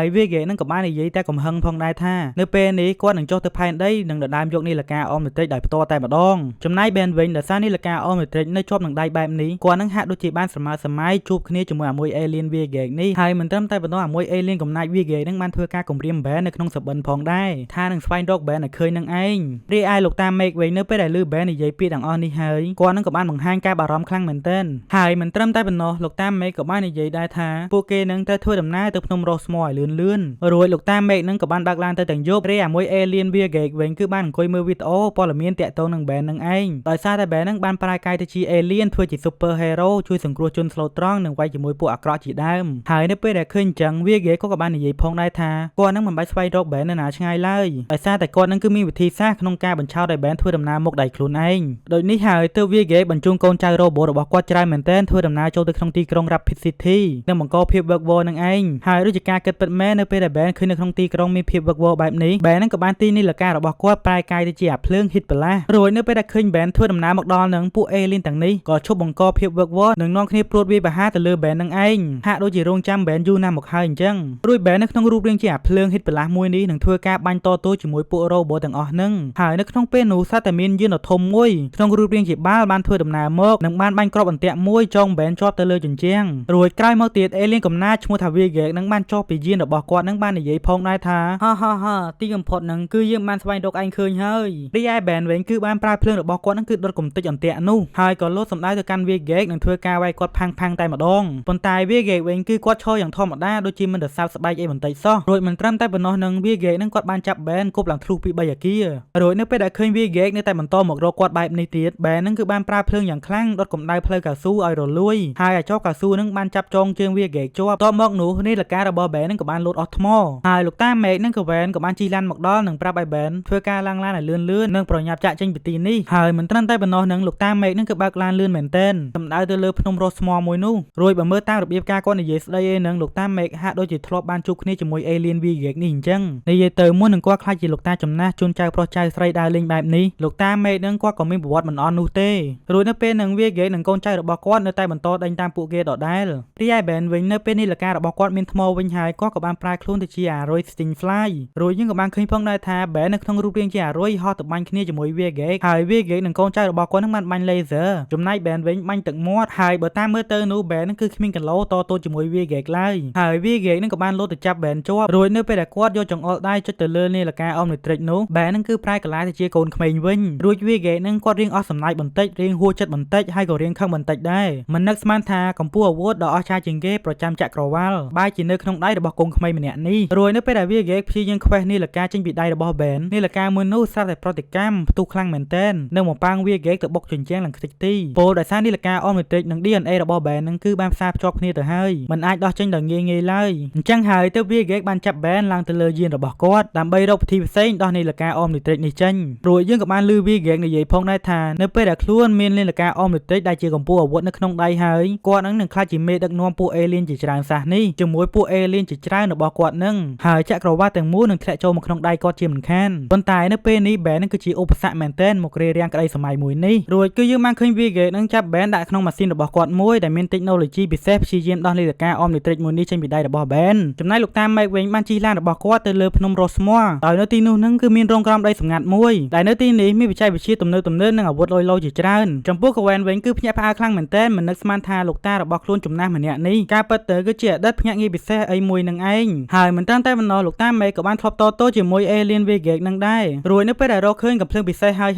Speaker 2: ើយវាហ្គេកនឹងក៏បាននិយាយតែកំហឹងផងដែរថានៅពេលនេះគាត់នឹងចុះទៅផែនដីនិងដណ្ដើមយកនីលការអមមេត្រិកដោយផ្ទាល់តែម្ដងចំណែកបែនវិញដោយសារនីលការអមមេត្រិកនៅជាប់នឹងដៃបែបនេះគាត់នឹងហាក់ដូចជាបានស្រមើស្រមៃជួបគ្នាជាមួយមួយអេលៀនវាហ្គេកនេះហើយមិនត្រឹមតែប៉ុណ្ណោះមួយអេលៀនកំណាចវាហ្គេកនឹងបានធ្វើការគំរាមបែននៅក្នុងសបិនផងដែរថានឹងស្វែងរកបែនឲ្យឃើញនឹងឯងរីឯលោកតាមេកវិញនៅពេលដែលឮបែននិយាយពាក្យទាំងអស់នេះហើយគាត់នឹងក៏បានបង្ហាញការបារម្ភខ្លាំងមែនទែនហើយមិនត្រឹមតែប៉ុណ្ណោះលោកតាមេកក៏បាននិយាយដែរថាពួកគេនឹងទៅធ្វើដំណើរទៅភ្នំរ៉ូស្មោឲ្យលឿនរួចលោកតាមេកនឹងក៏បានបើកឡានទៅទាំងយប់រីឯមួយអេលៀនវាហ្គេកវិញគឺបានអង្គុយមើលវីដេអូព័ត៌មានតាក់ទងនឹងបែននឹងឯងដោយសារតែបែននឹងបានប្រែកាយទៅជាអេលៀនធ្វើជា Super Hero ជួយសង្គ្រោះជនស្លូតត្រង់និងវាយជាមួយពួកអាក្រក់ជាដើមហើយនៅពេលដែលឃើញអញ្ចឹងវាហ្គេកក៏បាននិយាយផងដែរថាគាត់នឹងមិនបាច់ស្វែងរកបែននៅណាឆ្ងាយឡើយដោយសារតែគាត់នឹងគឺមានវិធីសាស្ត្រក្នុងការបញ្ឆោតឲ្យបែនធ្វើដំណើរមកដៃខ្លួនឯងដូចនេះហើយទើបវាហ្គេកបញ្ជូនកូនចៅរ៉ូបូតរបស់គាត់ច្រើនមែនទែ ទែនធ្វើដំណើរចូលទៅក្នុងទីក្រុង Rapid City និងបង្កភាពវឹកវរនឹងឯងហើយដូចជាការគិតពិតមែននៅពេលដែល Ben ឃើញនៅក្នុងទីក្រុងមានភាពវឹកវរបែបនេះ Ben នឹងក៏បានទីនីលការរបស់គាត់ប្រែកាយទៅជាអាភ្លើង hit ប្រឡាស់រួចនៅពេលដែលឃើញ Ben ធ្វើដំណើរមកដល់នឹងពួក alien ទាំងនេះក៏ឈប់បង្កភាពវឹកវរនិងនាំគ្នាព្រួតវាយប្រហារទៅលើ Ben នឹងឯងហាក់ដូចជារងចាំ Ben យូរណាស់មកហើយអញ្ចឹងរួច Ben នៅក្នុងរូបរាងជាអាភ្លើង hit ប្រឡាស់មួយនេះនឹងធ្វើការបាញ់តទល់ជាមួយពួក robot ទាំងអស់ហ្នឹងហើយនៅក្នុងពេលនោះសត្វតែមានយានដ៏ធំមួយក្នុងរូបរាងជាបាល់បានធ្វើដំណើរមកនិងបានបាញ់គ្រាប់អន្ទាក់មួយចង Ben ជាប់ទៅលើជញ្ជាំងរួចក្រោយមកទៀត alien កំណាចឈ្មោះថា Vigek នឹងបានចុះពីយានរបស់គាត់នឹងបាននិយាយផងដែរថាហាទីកំផុតហ្នឹងគឺយើងបានស្វែងរកឯងឃើញហើយរីឯ Ben វិញគឺបានប្រើភ្លើងរបស់គាត់ហ្នឹងគឺដុតកំទេចអន្ទាក់នោះហើយក៏លោតសម្ដៅទៅកាន់ Vigek នឹងធ្វើការវាយគាត់ផាំងតែម្ដងប៉ុន្តែ Vigek វិញគឺគាត់ឈរយ៉ាងធម្មតាដូចជាមិនទៅសើចស្បែកអីបន្តិចសោះរួចមិនត្រឹមតែប៉ុណ្ណោះនឹង Vigek នឹងគាត់បានចាប់ Ben គប់ឡើងធ្លុះពី3អគាររួចនៅពេលដែលឃើញ Vigek នៅតែបន្តមករកគាត់បែបនេះទៀត Ben នឹងគឺបានប្រើភ្លើងយ៉ាងខ្លាំងដុតកម្ដៅផ្លូវកៅស៊ូឲ្យរលួយហើយអាចោកៅស៊ូនឹងបានចាប់ចងជើង Vigek ជាប់តមកនោះនីលការរបស់ Ben នឹងក៏បានលោតអស់ថ្មហើយលោកតា Meg នឹងក៏ Ben ក៏បានជិះឡានមកដល់និងប្រាប់ឲ្យ Ben ធ្វើការឡើងឡានឲ្យលឿននិងប្រញាប់ចាក់ចេញពីទីនេះហើយមិនត្រឹមតែប៉ុណ្ណោះនឹងលោកតា Meg នឹងក៏បើកឡានលឿនមែនទែនសម្ដៅទៅលើភ្នំរស់ស្មមួយនោះរួចបើមើលតាមរបៀបការគាត់និយាយស្ដីឯនឹងលោកតា Meg ហាក់ដូចជាធ្លាប់បានជួបគ្នាជាមួយ alien Vigek នេះអញ្ចឹងនិយាយទៅមុននឹងគាត់ខ្លាចជាលោកតាចំណាស់ជូនចៅប្រុសចៅស្រីដើរលេងបែបនេះលោកតា Meg នឹងគាត់ក៏មានប្រវត្តិមិនអន់នោះទេរួចនៅពេលនឹង Vigek និងកូនចៅរបស់គាត់នៅតែបន្តដេញតាមពួកគេដដែលរីឯ Ben វិញនៅពេលនេះលការរបស់គាត់មានថ្មវិញហើយគាត់ក៏បានប្រែខ្លួនទៅជា Aroy Stingfly រួចយើងក៏បានឃើញផងដែរថា Ben នៅក្នុងរូបរាងជា Aroy ហោះទៅបាញ់គ្នាជាមួយ Vigek ហើយ Vigek និងកូនចៅរបស់គាត់នឹងបានបាញ់ laser ចំណែក Ben វិញបាញ់ទឹកមាត់ហើយបើតាមមើលទៅនោះ Ben នឹងគឺគ្មានគីឡូតូចជាមួយ Vigek ឡើយហើយ Vigek នឹងក៏បានលោតទៅចាប់ Ben ជាប់រួចនៅពេលដែលគាត់យកចង្អុលដៃចុចទៅលើនាឡិកា Omnitrix នោះ Ben នឹងគឺប្រែកាឡាទៅជាកូនក្មេងវិញរួច Vigek នឹងគាត់រៀងអស់សំណាយបន្តិចរៀងហួចចិត្តបន្តិចហើយក៏រៀងខឹងបន្តិចដែរមិននឹកស្មានថាកម្ពុជាអាវុធដ៏អស្ចារ្យជាងគេប្រចាំចក្រវាឡបែរជានៅក្នុងដៃរបស់កូនក្មេងម្នាក់នេះរួចនៅពេលដែល Vigek ព្យាយាមខ្វេះនាឡិកាចេញពីដៃរបស់ Ben នាឡិកាមួយនោះស្រាប់តែប្រតិកម្មផ្ទុះខ្លាំងមែនទែននៅមកប៉ាង Vigek ទៅបុកជញ្ជាំងឡើងខ្ទេចទីពោលដោយសារនាឡិកា Omnitrix និង DNA របស់ Ben នឹងគឺបានផ្សារភ្ជាប់គ្នាទៅហើយមិនអាចដោះចេញដោយងាយៗឡើយអញ្ចឹងហើយទើប Vigek បានចាប់ Ben ឡើងទៅលើយានរបស់គាត់ដើម្បីរកវិធីផ្សេងដោះនាឡិកា Omnitrix នេះចេញរួចយើងក៏បានឮ Vigek និយាយផងដែរថានៅពេលដែលខ្លួនមាននាឡិកា Omnitrix ដែលជាកម្ពុជាអាវុធនៅក្នុងដៃហើយគាត់នឹងខ្លាចជាមេដឹកនាំពួក alien ជាច្រើនសាសនេះជាមួយពួក alien ជាច្រើនរបស់គាត់នឹងហើយចក្រវាឡទាំងមូលនឹងធ្លាក់ចូលមកក្នុងដៃគាត់ជាមិនខានប៉ុន្តែនៅពេលនេះ Ben នឹងគឺជាឧបសគ្គមែនទែនមករារាំងក្តីសម័យមួយនេះរួចគឺយើងបានឃើញ Vigek នឹងចាប់ Ben ដាក់ក្នុងម៉ាស៊ីនរបស់គាត់មួយដែលមាន technology ពិសេសព្យាយាមដោះនាឡិកា Omnitrix មួយនេះចេញពីដៃរបស់ Ben ចំណែកលោកតា Meg វិញបានជិះឡានរបស់គាត់ទៅលើភ្នំរស់ស្មដោយនៅទីនោះនឹងគឺមានរោងក្រមដីសម្ងាត់មួយដែលនៅទីនេះមានបច្ចេកវិទ្យាទំនើបនិងអាវុធលយជាច្រើនចំពោះ Gwen វិញគឺភ្ញាក់ផ្អើលខ្លាំងមែនទែនមិននឹកស្មានថាលោកតារបស់ខ្លួនចំណាស់ម្នាក់នេះការពិតទៅគឺជាអតីតភ្នាក់ងារពិសេសអីមួយនឹងឯងហើយមិនត្រឹមតែប៉ុណ្ណោះលោកតា Meg ក៏បានធ្លាប់តទោជាមួយ alien Vigek នឹងដែររួចនៅពេលដែលរកឃើញកំភ្លើងពិសេសហើ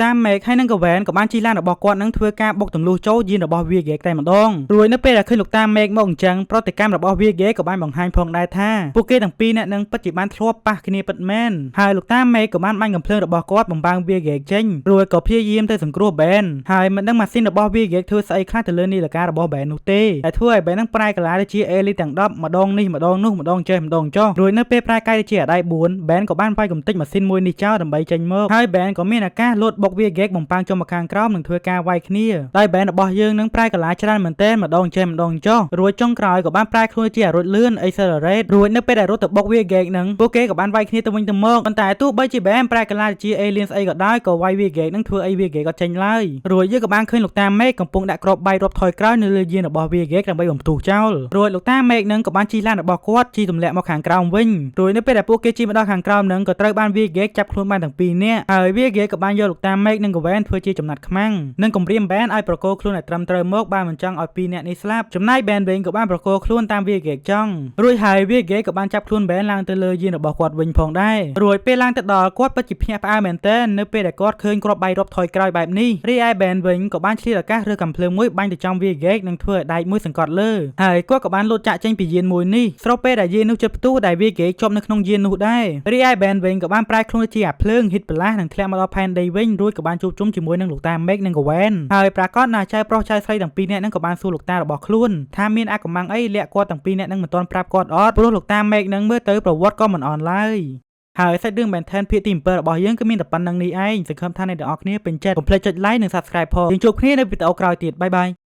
Speaker 2: យតា Meg ហើយនឹង Gwen ក៏បានជិះឡានរបស់គាត់នឹងធ្វើការបុកទម្លុះចូលយានរបស់ Vigek តែម្ដងរួចនៅពេលដែលឃើញលោកតា Meg មកអញ្ចឹងប្រតិកម្មរបស់ Vigek ក៏បានបង្ហាញផងដែរថាពួកគេទាំងពីរនាក់នឹងពិតជាបានធ្លាប់ប៉ះគ្នាពិតមែនហើយលោកតា Meg ក៏បានបាញ់កំភ្លើងរបស់គាត់បំផាំង Vigek ចេញរួចក៏ព្យាយាមទៅសង្គ្រោះ Ben ហើយមិនដឹងម៉ាស៊ីនរបស់ Vigek ធ្វើស្អីខ្លះទៅលើនាឡិការបស់ Ben នោះទេតែធ្វើឲ្យ Ben នឹងប្រែកាឡាទៅជា alien ទាំង10ម្ដងនេះម្ដងនោះម្ដងចេះម្ដងចុះរួចនៅពេលប្រែកាយទៅជាអាដៃ4 Ben ក៏បានវាយកំទេចម៉ាស៊ីនមួយនេះចោលដើម្បីចេញមកហើយ Ben ក៏មានឱកាសលោតបុក Vigek បំផាំងចុះមកខាងក្រោមនិងធ្វើការវាយគ្នាដោយ Ben របស់យើងនឹងប្រែកាឡាច្រើនមែនទែនម្ដងចេះម្ដងចុះរួចចុងក្រោយក៏បានប្រែខ្លួនជារត់លឿន Accelerate រួចនៅពេលដែលរត់ទៅបុក Vigek នឹងពួកគេក៏បានវាយគ្នាទៅវិញទៅមកប៉ុន្តែទោះបីជា Ben ប្រែកាឡាជា alien ស្អីក៏ដោយក៏វាយ Vigek នឹងធ្វើអី Vigek ក៏ចេញឡើយរួចយើងក៏បានឃើញលោកតា Meg កំពុងដាក់គ្រាប់បាយរាប់ថយក្រោយនៅលើយានរបស់ Vigek ដើម្បីបំផ្ទុះចោលរួចលោកតា Meg នឹងក៏បានជិះឡានរបស់គាត់ជិះទម្លាក់មកខាងក្រោមវិញរួចនៅពេលដែលពួកគេជិះមកដល់ខាងក្រោមនឹងក៏ត្រូវបាន Vigek ចាប់ខ្លួនបានទាំងពីរនាក់ហើយ Vigek ក៏បានយកលោកតា Meg និង Gwen ធ្វើជាចំណាត់ខ្មាំងនិងគំរាម Ben ឲ្យប្រកោខ្លួនឲ្យត្រឹមត្រូវមកបានមិនចង់ឲ្យពីរនាក់នេះស្លាប់ចំណែក Ben វិញក៏បានប្រកោខ្លួនតាម Vigek ចង់រួចហើយ Vigek ក៏បានចាប់ខ្លួន Ben ឡើងទៅលើយានរបស់គាត់វិញផងដែររួចពេលឡើងទៅដល់គាត់ពិតជាភ្ញាក់ផ្អើលមែនទែននៅពេលដែលគាត់ឃើញគ្រាប់បាយរាប់ថយក្រោយបែបនេះរីឯ Ben វិញក៏បានឆ្លៀតឱកាសរើសកាំភ្លើងមួយបាញ់ទៅចំ Vigek និងធ្វើឲ្យដែកមួយសង្កត់លើហើយគាត់ក៏បានលោតចាក់ចេញពីយានមួយនេះស្របពេលដែលយាននោះជិតផ្ទុះដែល Vigek ជាប់នៅក្នុងយាននោះដែររីឯ Ben វិញក៏បានប្រែខ្លួនជាអាភ្លើង hit ប្រឡាស់និងធ្លាក់មកដល់ផែនដីវិញរួចក៏បានជួបជុំជាមួយនឹងលោកតា Meg និង Gwen ហើយប្រាកដណាចៅប្រុសចៅស្រីទាំងពីរនាក់នឹងក៏បានសួរលោកតារបស់ខ្លួនថាមានអាកំបាំងអីលាក់គាត់ទាំងពីរនាក់នឹងមិនទាន់ប្រាប់គាត់អត់ព្រោះលោកតា Meg នឹងមើលទៅប្រវត្តិក៏មិនអន់ឡើយហើយសាច់រឿង Ben 10 ភាគទី7របស់យើងគឺមានតែប៉ុណ្្នឹងនេះឯងសង្ឃឹមថាអ្នកទាំងអស់គ្នាពេញចិត្តកុំភ្លេចចុច like និង subscribe ផងយើងជួបគ្នានៅវីដេអូក្រោយទៀតបាយបាយ